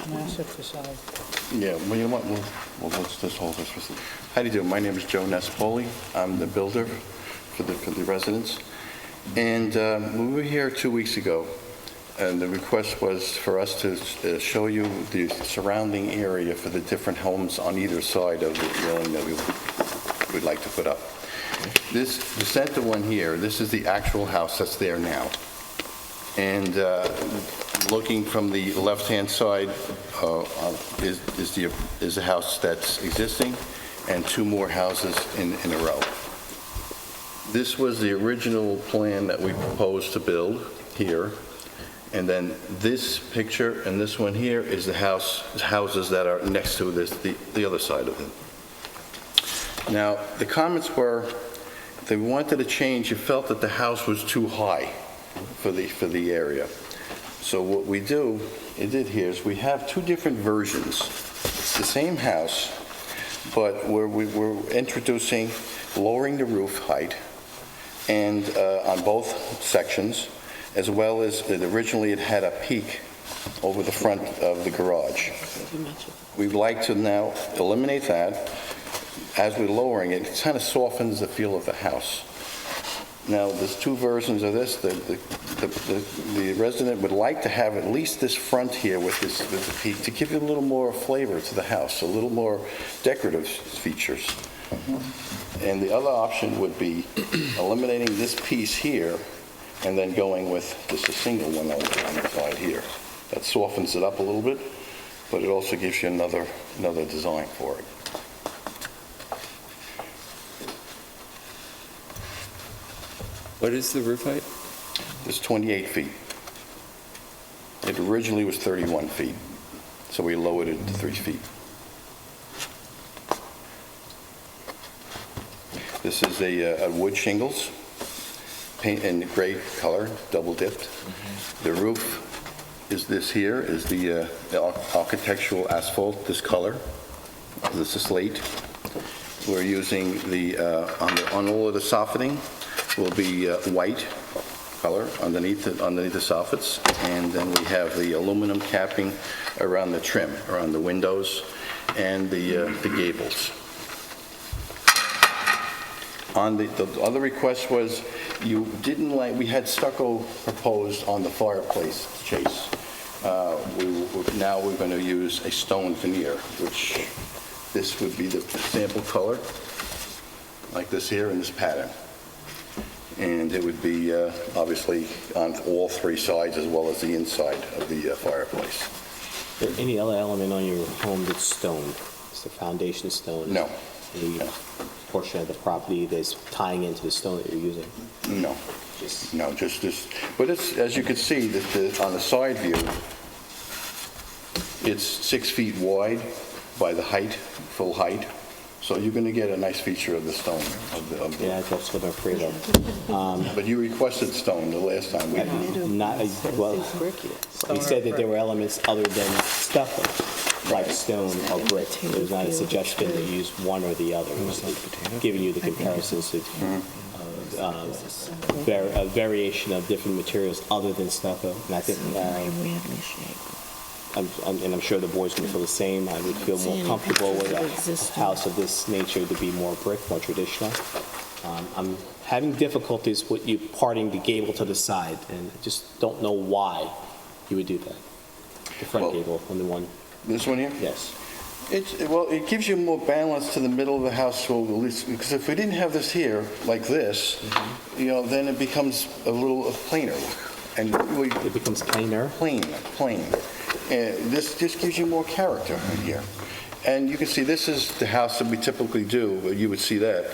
Massive facade. Yeah, well, you know what, let's just hold this for a How do you do? My name is Joe Nespoli. I'm the builder for the residents. And we were here 2 weeks ago, and the request was for us to show you the surrounding area for the different homes on either side of the dwelling that we'd like to put up. The center one here, this is the actual house that's there now. And looking from the left-hand side is the house that's existing, and two more houses in a row. This was the original plan that we proposed to build here, and then this picture and this one here is the houses that are next to this, the other side of it. Now, the comments were, they wanted to change, you felt that the house was too high for the area. So what we did here is we have two different versions. It's the same house, but we're introducing lowering the roof height and on both sections, as well as originally it had a peak over the front of the garage. We'd like to now eliminate that. As we're lowering it, it kind of softens the feel of the house. Now, there's two versions of this. The resident would like to have at least this front here with the peak to give you a little more flavor to the house, a little more decorative features. And the other option would be eliminating this piece here and then going with just a single one on the side here. That softens it up a little bit, but it also gives you another design for it. What is the roof height? It's 28 feet. It originally was 31 feet, so we lowered it to 3 feet. This is a wood shingles, paint in gray color, double dipped. The roof is this here, is the architectural asphalt, this color. This is slate. We're using on all of the soffitting will be white color underneath the soffits, and then we have the aluminum capping around the trim, around the windows and the gables. On the other request was you didn't like, we had stucco proposed on the fireplace, Chase. Now we're going to use a stone veneer, which this would be the sample color, like this here in this pattern. And it would be obviously on all three sides as well as the inside of the fireplace. Is there any other element on your home that's stone? Is the foundation stone? No. Any portion of the property that's tying into the stone that you're using? No. No, just this. But it's, as you can see, on the side view, it's 6 feet wide by the height, full height. So you're going to get a nice feature of the stone. Yeah, that's what I'm afraid of. But you requested stone the last time. Well, he said that there were elements other than stucco, like stone or brick. There was not a suggestion that you use one or the other. It was giving you the comparisons of a variation of different materials other than stucco. And I think, and I'm sure the board's going to feel the same. I would feel more comfortable with a house of this nature to be more brick, more traditional. I'm having difficulties with you parting the gable to the side, and I just don't know why you would do that. The front gable on the one. This one here? Yes. It gives you more balance to the middle of the house, so at least, because if we didn't have this here, like this, then it becomes a little plainer look. And it becomes plainer? Plain. This just gives you more character in here. And you can see this is the house that we typically do, but you would see that.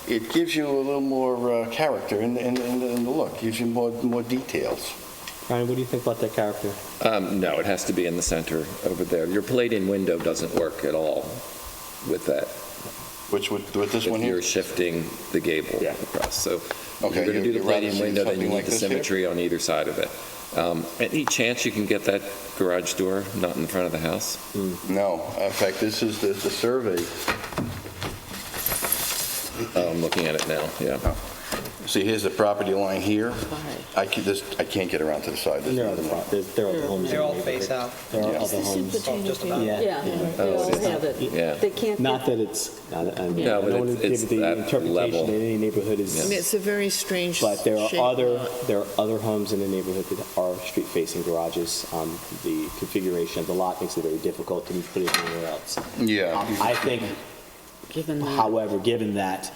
It gives you a little more character in the look, gives you more details. Ryan, what do you think about that character? No, it has to be in the center over there. Your Palladian window doesn't work at all with that. With this one here? You're shifting the gable across. So okay, you're going to do the Palladian window, then you need the symmetry here? on either side of it. Any chance you can get that garage door not in front of the house? No. In fact, this is the survey. Oh, I'm looking at it now, yeah. Oh. See, here's the property line here. I can't get around to the side. There are other homes. They all face out. There are other homes. Just about. Yeah, they all have it. Yeah. They can't. Not that it's, I don't No, but want to it's give the that interpretation level. that any neighborhood is. I mean, it's a very strange But there shape. are other homes in the neighborhood that are street-facing garages. The configuration of the lot makes it very difficult to put it anywhere else. Yeah. I think, however, given that,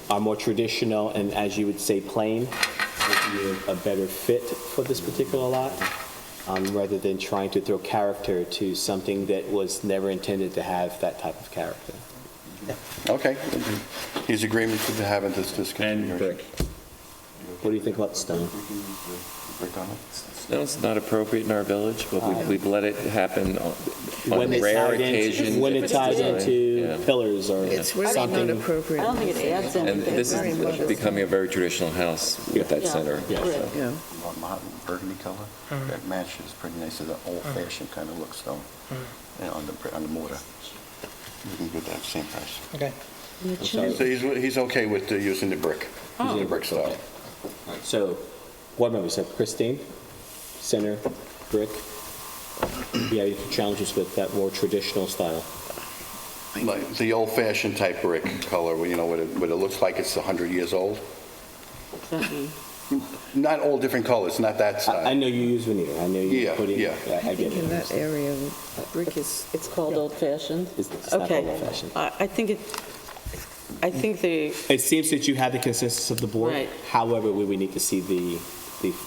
are more traditional and, as you would say, plain, would be a better fit for this particular lot, rather than trying to throw character to something that was never intended to have that type of character. Okay. He's agreement to having this configuration. And brick. What do you think about stone? Brick on it? No, it's not appropriate in our village, but we've let it happen on When rare it's occasions. when if it's it's tied designed. into Yeah. pillars or It's really something. not appropriate. I don't think it adds And anything. this is becoming a very traditional house with that center. Yeah. so. Yeah. Burgundy color. That matches pretty nice. It's an old-fashioned kind of look stone on the mortar. You can get that same price. Okay. So he's okay with using the brick, using the brick style. So, board members have Christine, center, brick. Yeah, you can challenge us with that more traditional style. Like the old-fashioned type brick color, what it looks like it's 100 years old. Not all different colors, not that style. I know you use veneer. I know you put in. Yeah. I get In it. that area, brick is... It's called old-fashioned? It's not Okay. old-fashioned. I think the, It seems that you have the consensus of the board. Right. However, we would need to see the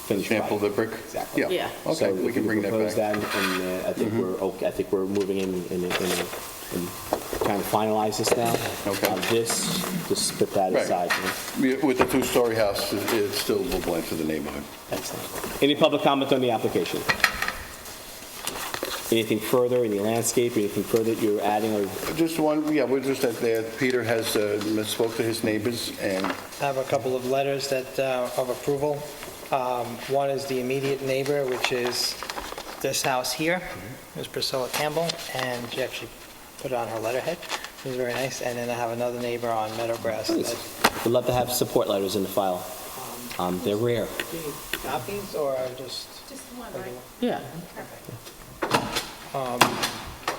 finished Sample of the product. brick? Exactly. Yeah. Okay, So we if can you bring that propose back. that, and I think we're okay. I think we're moving in trying to finalize this now. Okay. Just put that Right. aside. With the two-story house, it still will blend for the neighborhood. Excellent. Any public comment on the application? Anything further, any landscape, anything further that you're adding or? Just one, yeah, we're just there. Peter has spoke to his neighbors, and I have a couple of letters that of approval. One is the immediate neighbor, which is this house here. It's Priscilla Campbell, and she actually put it on her letterhead. It was very nice. And then I have another neighbor on Meadowgrass. We'd love to have support letters in the file. They're rare. Do you need copies or just? Just one, right? Yeah.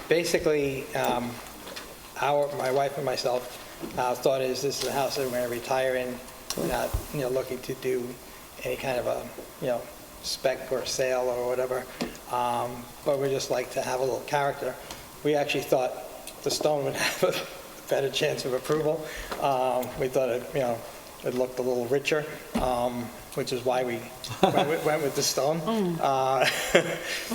Basically, my wife and myself, our thought is this is a house that we're going to retire in. We're not, looking to do any kind of a, spec or sale or whatever. But we just like to have a little character. We actually thought the stone would have a better chance of approval. We thought it looked a little richer, which is why we went with the stone.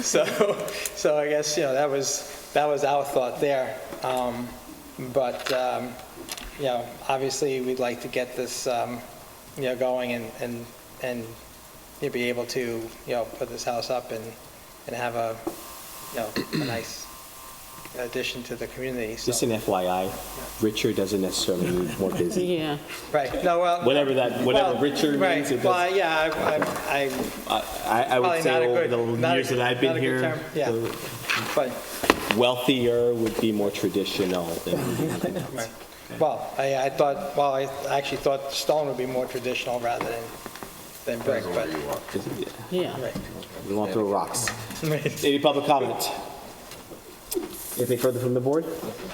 So I guess that was our thought there. But obviously we'd like to get this going and be able to put this house up and have a nice addition to the community. So. Just an FYI, richer doesn't necessarily mean more busy. Yeah. Right. No, well. Whatever richer means. Right. It Well, yeah, I would say over the years that I've been here, term. Yeah. But wealthier would be more traditional than. right. Well, I actually thought stone would be more traditional rather than brick, but. Yeah. Right. We won't throw rocks. Any public comment? Anything further from the board?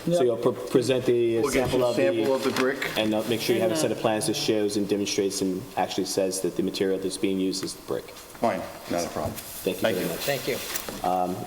So you'll present the we'll get sample you a of sample of the brick. And make sure you have a set of plans that shows and demonstrates and actually says that the material that's being used is the brick. Fine, not a problem. Thank you very much. Thank you.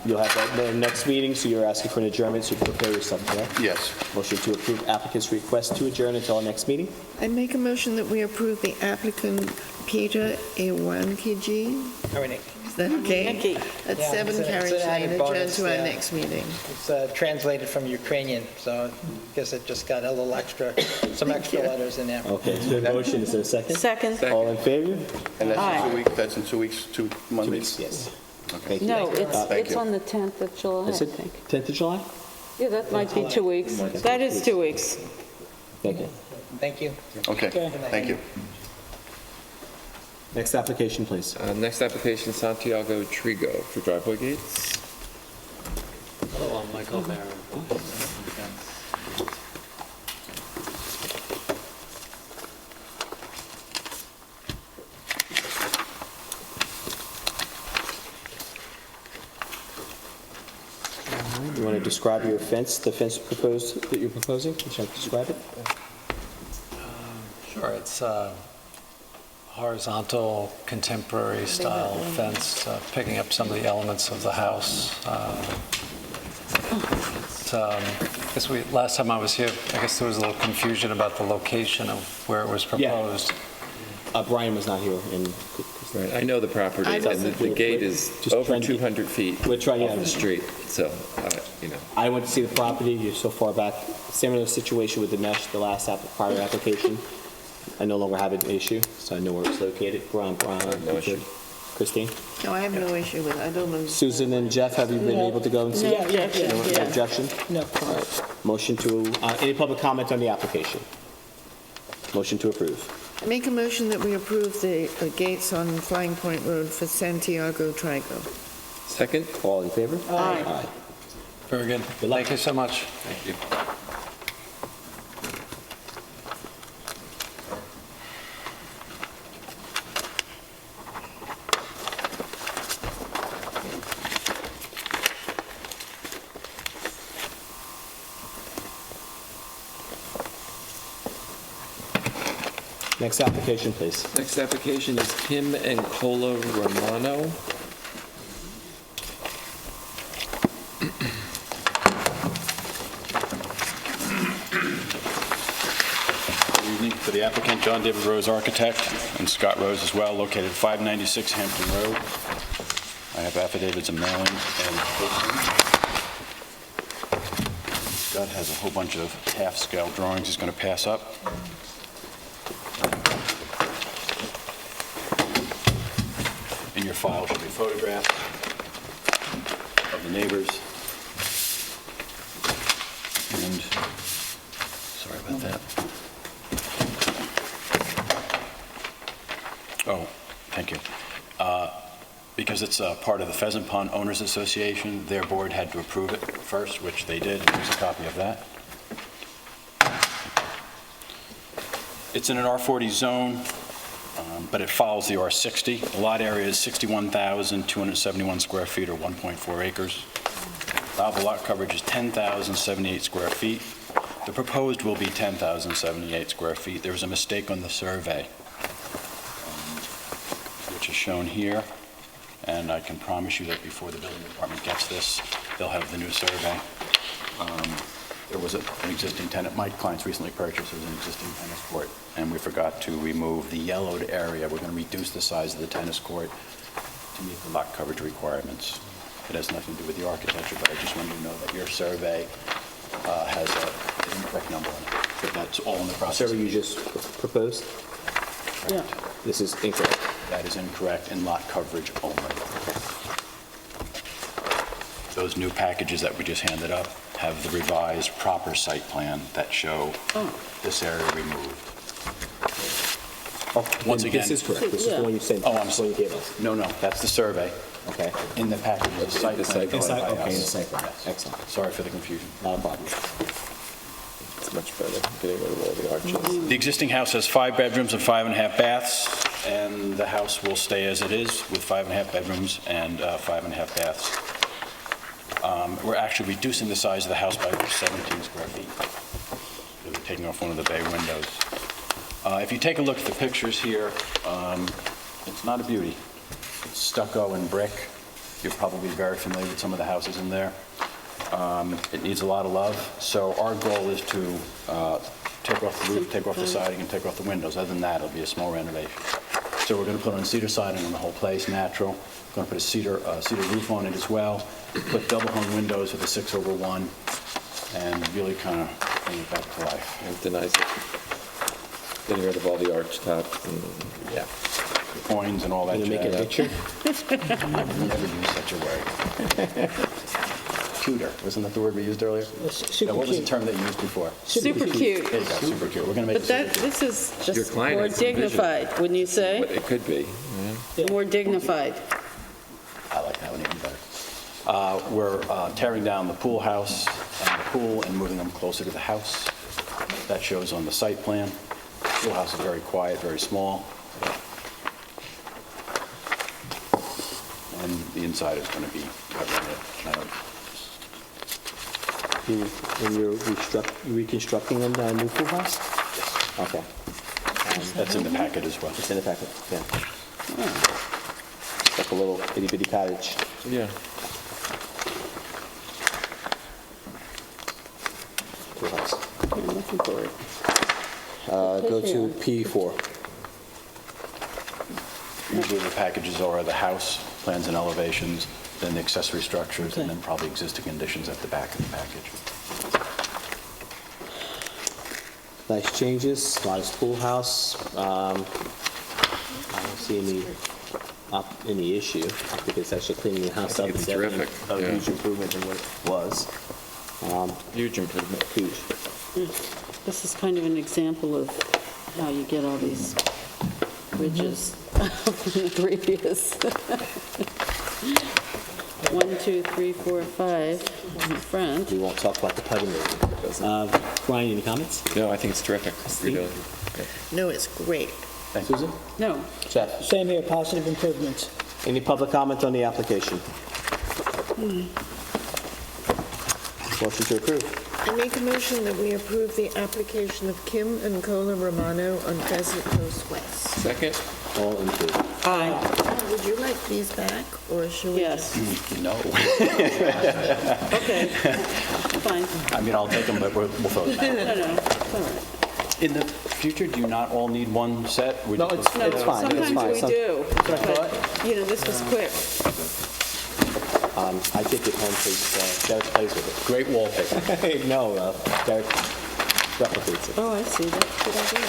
You'll have that in the next meeting, so you're asking for an adjournment, so you prepare yourself, correct? Yes. Motion to approve applicant's request to adjourn until our next meeting? I make a motion that we approve the applicant Peter Awankiji. Ironic. Is that okay? Nikki. At Yeah, 7 it's an Carriage added Lane, adjourn bonus, to our yeah. next meeting. It's translated from Ukrainian, so I guess it just got a little extra, some extra letters in there. Okay, so the motion, is there a second? Second. All in favor? And Aye. that's in 2 weeks, 2 Mondays? Yes. Okay. No, Thank it's you. on the 10th of July, I Is it think. 10th of July? Yeah, that might be 2 weeks. That is 2 weeks. Thank you. Thank you. Okay, thank you. Next application, please. Next application, Santiago Trigo for driveway gates. Hello, I'm Michael Barron. You want to describe your fence, the fence proposed, that you're proposing? Would you like to describe it? Sure, it's a horizontal, contemporary style fence, picking up some of the elements of the house. Last time I was here, I guess there was a little confusion about the location of where it was proposed. Brian was not here, and Right, I know the property, I and wasn't. the gate is Just over trying to get- 200 feet We're trying, off yeah. the street, so, I went to see the property, you're so far back. Similar situation with the mesh, the last prior application. I no longer have an issue, so I know where it's located. Brian, No issue. Christine? No, I have no issue with it. I don't understand. Susan and Jeff, have you been able to go and see it? Yeah. No objection? No. Motion to, any public comment on the application? Motion to approve. I make a motion that we approve the gates on Flying Point Road for Santiago Trigo. second? All in favor? Aye. Very good. Good luck. Thank you so much. Thank you. Next application, please. Next application is Kim and Cola Romano. Good evening. For the applicant, John David Rose, architect, and Scott Rose as well, located 596 Hampton Road. I have affidavits of mailing and posting. Scott has a whole bunch of half-scale drawings he's going to pass up. In your file should be photographs of the neighbors. And, sorry about that. Oh, thank you. Because it's part of the Pheasant Pond Owners Association, their board had to approve it first, which they did. Here's a copy of that. It's in an R40 zone, but it follows the R60. The lot area is 61,271 square feet, or 1.4 acres. Allowable lot coverage is 10,078 square feet. The proposed will be 10,078 square feet. There was a mistake on the survey, which is shown here. And I can promise you that before the building department gets this, they'll have the new survey. There was an existing tenant, my clients recently purchased, there was an existing tennis court, and we forgot to remove the yellowed area. We're going to reduce the size of the tennis court to meet the lot coverage requirements. It has nothing to do with the architecture, but I just wanted you to know that your survey has an incorrect number on it. But that's all in the process. Survey you just proposed? Yeah. This is incorrect. That is incorrect in lot coverage only. Those new packages that we just handed up have the revised proper site plan that show this area removed. Once again, This is correct. This is the one you sent. Oh, I'm sorry. You gave us. No, that's the survey. Okay. In the package is the site plan. Inside, provided by okay, in the us. site plan. Yes. Excellent. Sorry for the confusion. Not a problem. It's much better, getting rid of all the arches. The existing house has 5 bedrooms and 5.5 baths, and the house will stay as it is with 5.5 bedrooms and 5.5 baths. We're actually reducing the size of the house by 17 square feet. We're taking off one of the bay windows. If you take a look at the pictures here, it's not a beauty. It's stucco and brick. You're probably very familiar with some of the houses in there. It needs a lot of love. So our goal is to take off the roof, take off the siding, and take off the windows. Other than that, it'll be a small renovation. So we're going to put on cedar siding on the whole place, natural. We're going to put a cedar roof on it as well. Put double-hung windows with a 6/1, and really kind of bring it back to life. And denies it. Getting rid of all the arch tops and, yeah. The coins and all that. Can you make a picture? I've never used such a word. Cuter, wasn't that the word we used earlier? Super What was the cute. term that you used before? Super cute. There you go, super cute. We're going to make But it super this is Your just client more has some vision. dignified, wouldn't you say? what it could be. More dignified. I like that one even better. We're tearing down the pool house and the pool and moving them closer to the house. That shows on the site plan. The pool house is very quiet, very small. And the inside is going to be covering it. When you're reconstructing a new pool house? Yes. Okay. That's in the packet as well. It's in the packet, yeah. It's like a little itty-bitty cottage. Yeah. Pool house. I'm looking for it. Go to P4. Usually the packages are the house, plans and elevations, then the accessory structures, and then probably existing conditions at the back of the package. Nice changes, modest pool house. I don't see any issue. I think it's actually cleaning the house up. It's definitely terrific, a yeah. huge improvement in what it was. Huge improvement. Huge. This is kind of an example of how you get all these ridges from the previous. 1, 2, 3, 4, 5 in the front. We won't talk about the putting green. Brian, any comments? No, I think it's terrific. Really. No, it's great. Thanks, Susan. No. Jeff, Same here, positive improvements. any public comment on the application? Motion to approve. I make a motion that we approve the application of Kim and Cola Romano on Pheasant Coast West. Second? All in favor? Aye. Would you like these back, or should we Yes. No. Okay. Fine. I mean, I'll take them, but we'll throw them out. No, it's all right. In the future, do you not all need one set? No, it's fine. It's fine. Sometimes we do, That's what I but, this was quick. I take it home because Derek plays with it. Great wallpaper. No, Derek replicates it. Oh, I see, that's a good idea.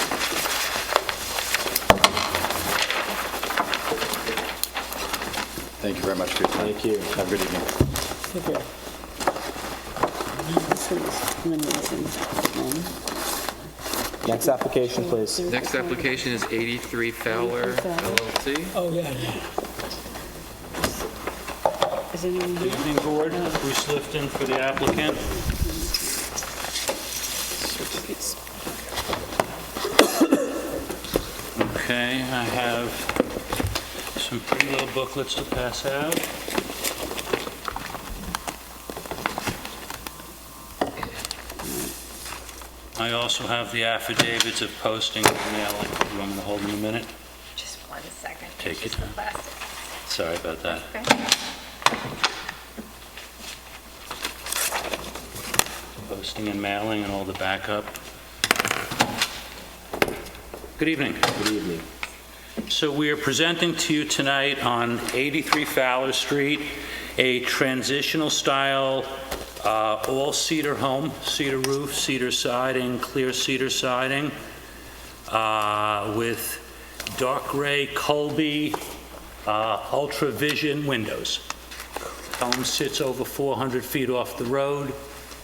Thank you very much for your time. Thank you. Have a good evening. Okay. This one's an amazing one. Next application, please. Next application is 83 Fowler LLC. Oh, yeah. Is anyone Good here? evening, Board. Bruce Lifton for the applicant. Okay, I have some pretty little booklets to pass out. I also have the affidavits of posting and mailing. You want me to hold them a minute? Just 1 second. Take it. Just request Sorry about that. it. Okay. Posting and mailing and all the backup. Good evening. Good evening. So we are presenting to you tonight on 83 Fowler Street, a transitional style all cedar home, cedar roof, cedar siding, clear cedar siding, with dark gray Colby Ultra Vision windows. Home sits over 400 feet off the road.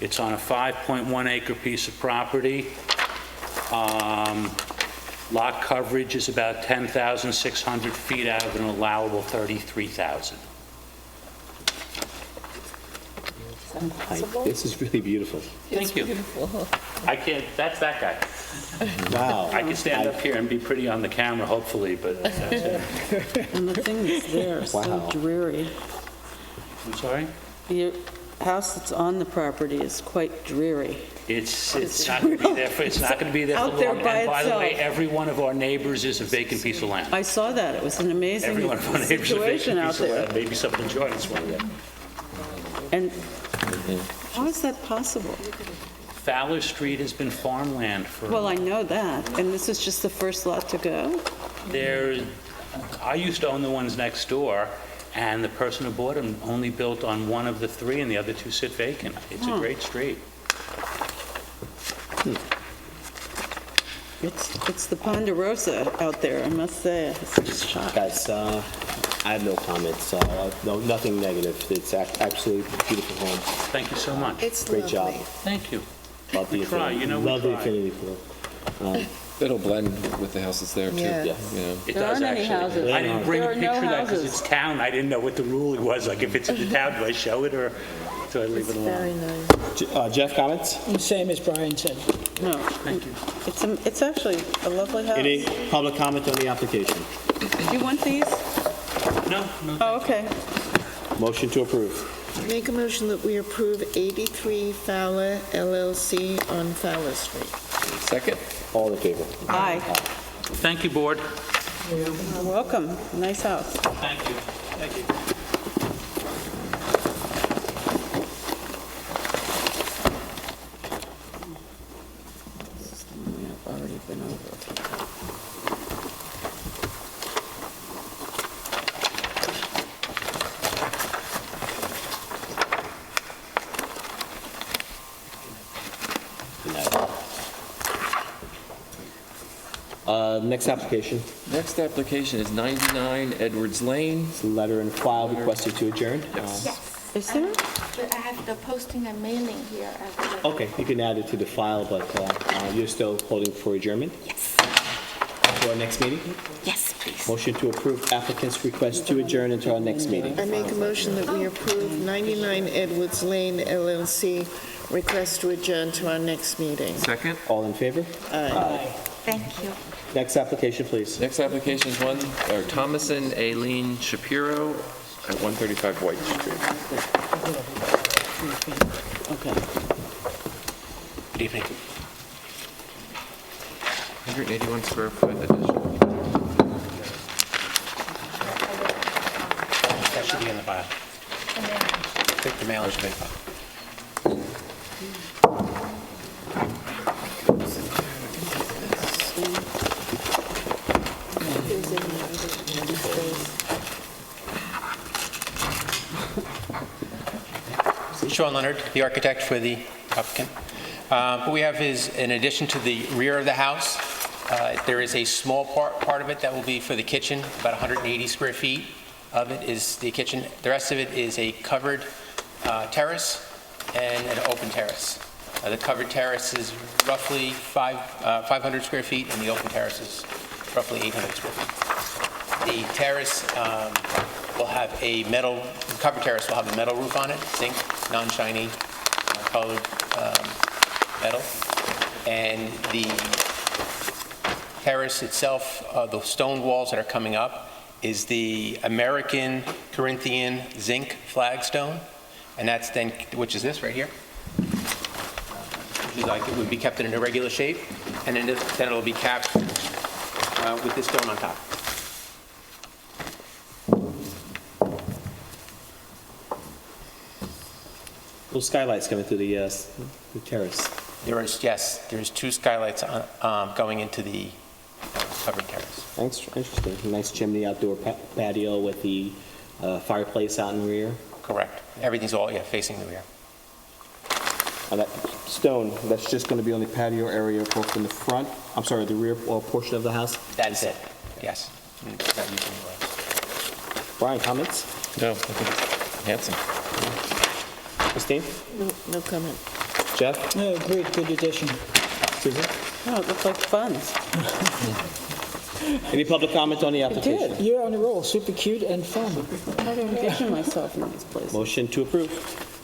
It's on a 5.1 acre piece of property. Lot coverage is about 10,600 feet out of an allowable 33,000. This is really beautiful. Thank you. I can't, that's that guy. Wow. I can stand up here and be pretty on the camera, hopefully, but that's it. And the things there are so Wow. dreary. I'm sorry? Your house that's on the property is quite dreary. It's not going to be there for, it's not going to be there for Out there long. by And by the way, itself. every one of our neighbors is a vacant piece of land. I saw that, it was an amazing Every one of our neighbors is a situation vacant out piece of there. land. Maybe something joined us one of them. And how is that possible? Fowler Street has been farmland for... Well, I know that, and this is just the first lot to go? I used to own the ones next door, and the person who bought them only built on one of the three, and the other two sit vacant. It's a great street. It's the Ponderosa out there, I must say. It's just shocked. Guys, I have no comments. No, nothing negative. It's absolutely beautiful home. Thank you so much. It's Great job. lovely. Thank you. Love the We try, affinity. you know we Love the try. affinity pool. It'll blend with the houses there, too. Yes. Yeah. It There does aren't any actually. houses. I didn't bring There a are no picture of that because houses. it's town. I didn't know what the rule was. Like, if it's in the town, do I show it or do I leave it Very alone? nice. Jeff, comments? Same as Brian said. No. Thank you. It's actually a lovely house. Any public comment on the application? Do you want these? No, no. Oh, okay. Motion to approve. Make a motion that we approve 83 Fowler LLC on Fowler Street. Second? All in favor? Aye. Thank you, board. You're welcome. Nice house. Thank you. Thank you. I've already been over. Next application. Next application is 99 Edwards Lane. It's a letter and file requested to adjourn. Yes. Is there? I have the posting and mailing here. Okay, you can add it to the file, but you're still holding for adjournment? Yes. To our next meeting? Yes, please. Motion to approve applicant's request to adjourn until our next meeting. I make a motion that we approve 99 Edwards Lane LLC request to adjourn to our next meeting. Second? All in favor? Aye. Thank you. Next application, please. Next application is Thomason Aileen Shapiro at 135 White Street. Okay. Good evening. 181 square foot addition. That should be in the file. I think the mailer should be in the file. Sean Leonard, the architect for the applicant. What we have is, in addition to the rear of the house, there is a small part of it that will be for the kitchen. About 180 square feet of it is the kitchen. The rest of it is a covered terrace and an open terrace. The covered terrace is roughly 500 square feet, and the open terrace is roughly 800 square feet. The terrace will have a metal, the covered terrace will have a metal roof on it, zinc, non-shiny, colored metal. And the terrace itself, the stone walls that are coming up, is the American Corinthian zinc flagstone, and that's then, which is this right here. Like it would be kept in an irregular shape, and then it'll be capped with this stone on top. Those skylights coming through the terrace. There's two skylights going into the covered terrace. Thanks, interesting. Nice chimney, outdoor patio with the fireplace out in the rear. Correct. Everything's all facing the rear. And that stone, that's just going to be on the patio area both in the front, I'm sorry, the rear portion of the house? That's it, yes. Not using glass. Brian, comments? No, I think it's handsome. Christine? No comment. Jeff? No, great, good addition. Susan? Oh, it looks like fun. Any public comment on the It application? did. You're on a roll. Super cute and fun. I don't envision myself in these places. Motion to approve.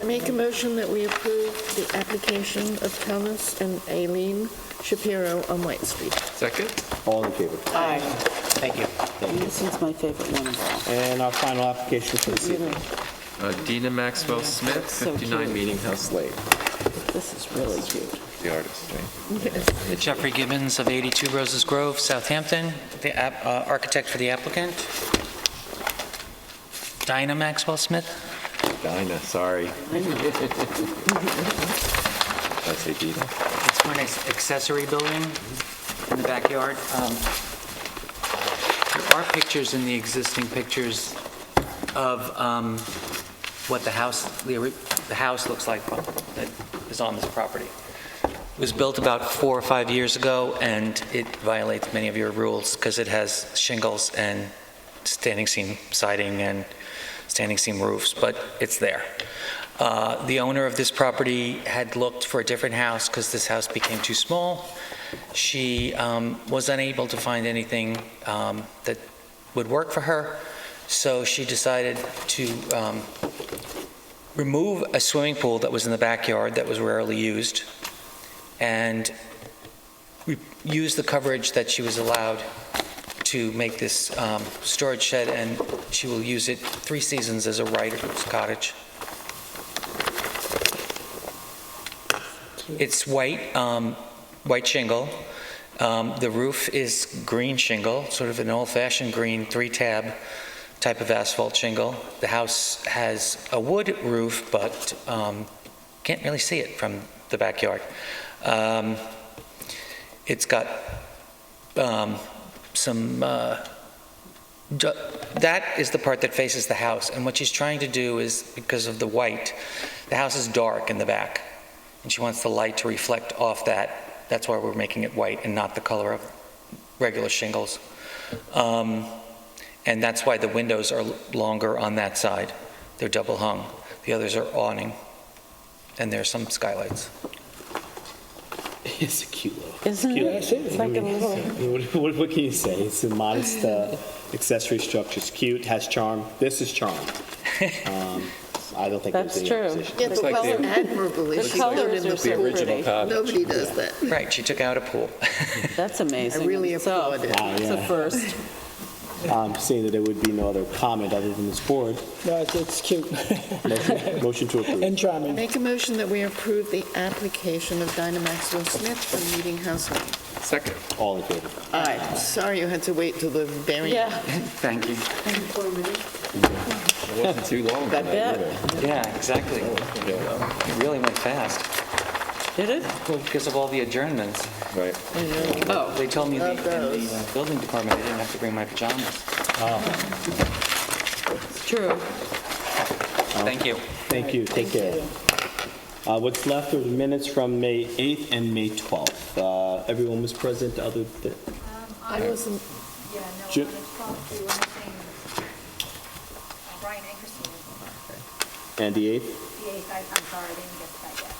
I make a motion that we approve the application of Thomas and Aileen Shapiro on White Street. Second? All in favor? Aye. Thank you. This is my favorite one of all. And our final application for this evening. Dina Maxwell Smith, So 59 cute. Meeting House Lane. This is really cute. The artist, right? Jeffrey Gibbons of 82 Roses Grove, Southampton, the architect for the applicant. Dinah Maxwell Smith. Dinah, sorry. Did I say Dina? It's for an accessory building in the backyard. There are pictures in the existing pictures of what the house looks like that is on this property. It was built about 4 or 5 years ago, and it violates many of your rules because it has shingles and standing seam siding and standing seam roofs, but it's there. The owner of this property had looked for a different house because this house became too small. She was unable to find anything that would work for her, so she decided to remove a swimming pool that was in the backyard that was rarely used and use the coverage that she was allowed to make this storage shed, and she will use it 3 seasons as a writer's cottage. It's white shingle. The roof is green shingle, sort of an old-fashioned green 3-tab type of asphalt shingle. The house has a wood roof, but can't really see it from the backyard. It's got that is the part that faces the house, and what she's trying to do is, because of the white, the house is dark in the back, and she wants the light to reflect off that. That's why we're making it white and not the color of regular shingles. And that's why the windows are longer on that side. They're double hung. The others are awning, and there's some skylights. It's a cute little. Isn't cute. it? It's like a little... What can you say? It's a modest accessory structure. It's cute, has charm. This is charm. I don't think That's there's true. any opposition. Yeah, the well admirably. The She colors are so pretty. Nobody does that. Right, she took out a pool. That's amazing. I really So, applaud it. Wow, it's a yeah. first. Seeing that there would be no other comment other than this board, No, it's cute. motion to approve. And charming. Make a motion that we approve the application of Dinah Maxwell Smith for Meeting House Lane. Second. All in favor? Aye. Sorry you had to wait till the very Yeah. end. Thank you. It wasn't too long. I bet. Yeah, exactly. It really went fast. Did it? Well, because of all the adjournments. Right. Oh, they told me Love in those. the building department I didn't have to bring my pajamas. It's true. Thank you. Thank you. Take care. What's left are the minutes from May 8th and May 12th. Everyone was present other than... I wasn't. Yeah, no, Ju- on the 12th, we were missing Brian Ankerson was on And the 8th? the 8th. I'm sorry, I didn't get to that yet.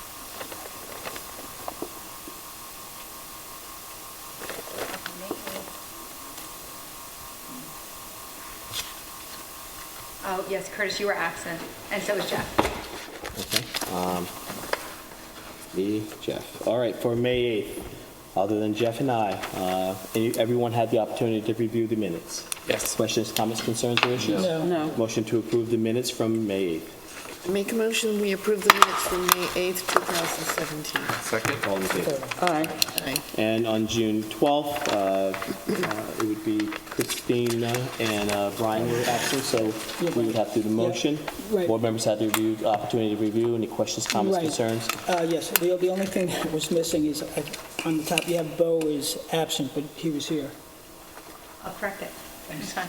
Okay, May 8th. Oh, yes, Curtis, you were absent, and so was Jeff. Okay. Me, Jeff. All right, for May 8th, other than Jeff and I, everyone had the opportunity to review the minutes. Yes. Questions, comments, concerns, or issues? No. No. Motion to approve the minutes from May 8th. Make a motion, we approve the minutes from May 8th, 2017. Second? All in favor? Aye. Aye. And on June 12th, it would be Christina and Brian were absent, so we would have to do the motion. Right. Board members had the opportunity to review. Any questions, comments, Right. concerns? Yes, the only thing that was missing is, on the top, you have Bo is absent, but he was here. I'll correct it. It's fine.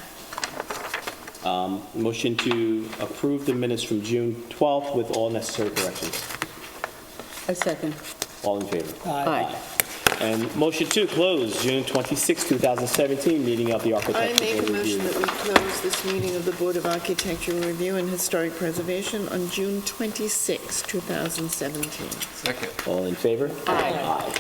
Motion to approve the minutes from June 12th with all necessary corrections. A second. All in favor? Aye. And motion to close June 26, 2017, meeting of the I Architecture make Board a of Review. motion that we close this meeting of the Board of Architectural Review and Historic Preservation on June 26, 2017. Second. All in favor? Aye. Aye.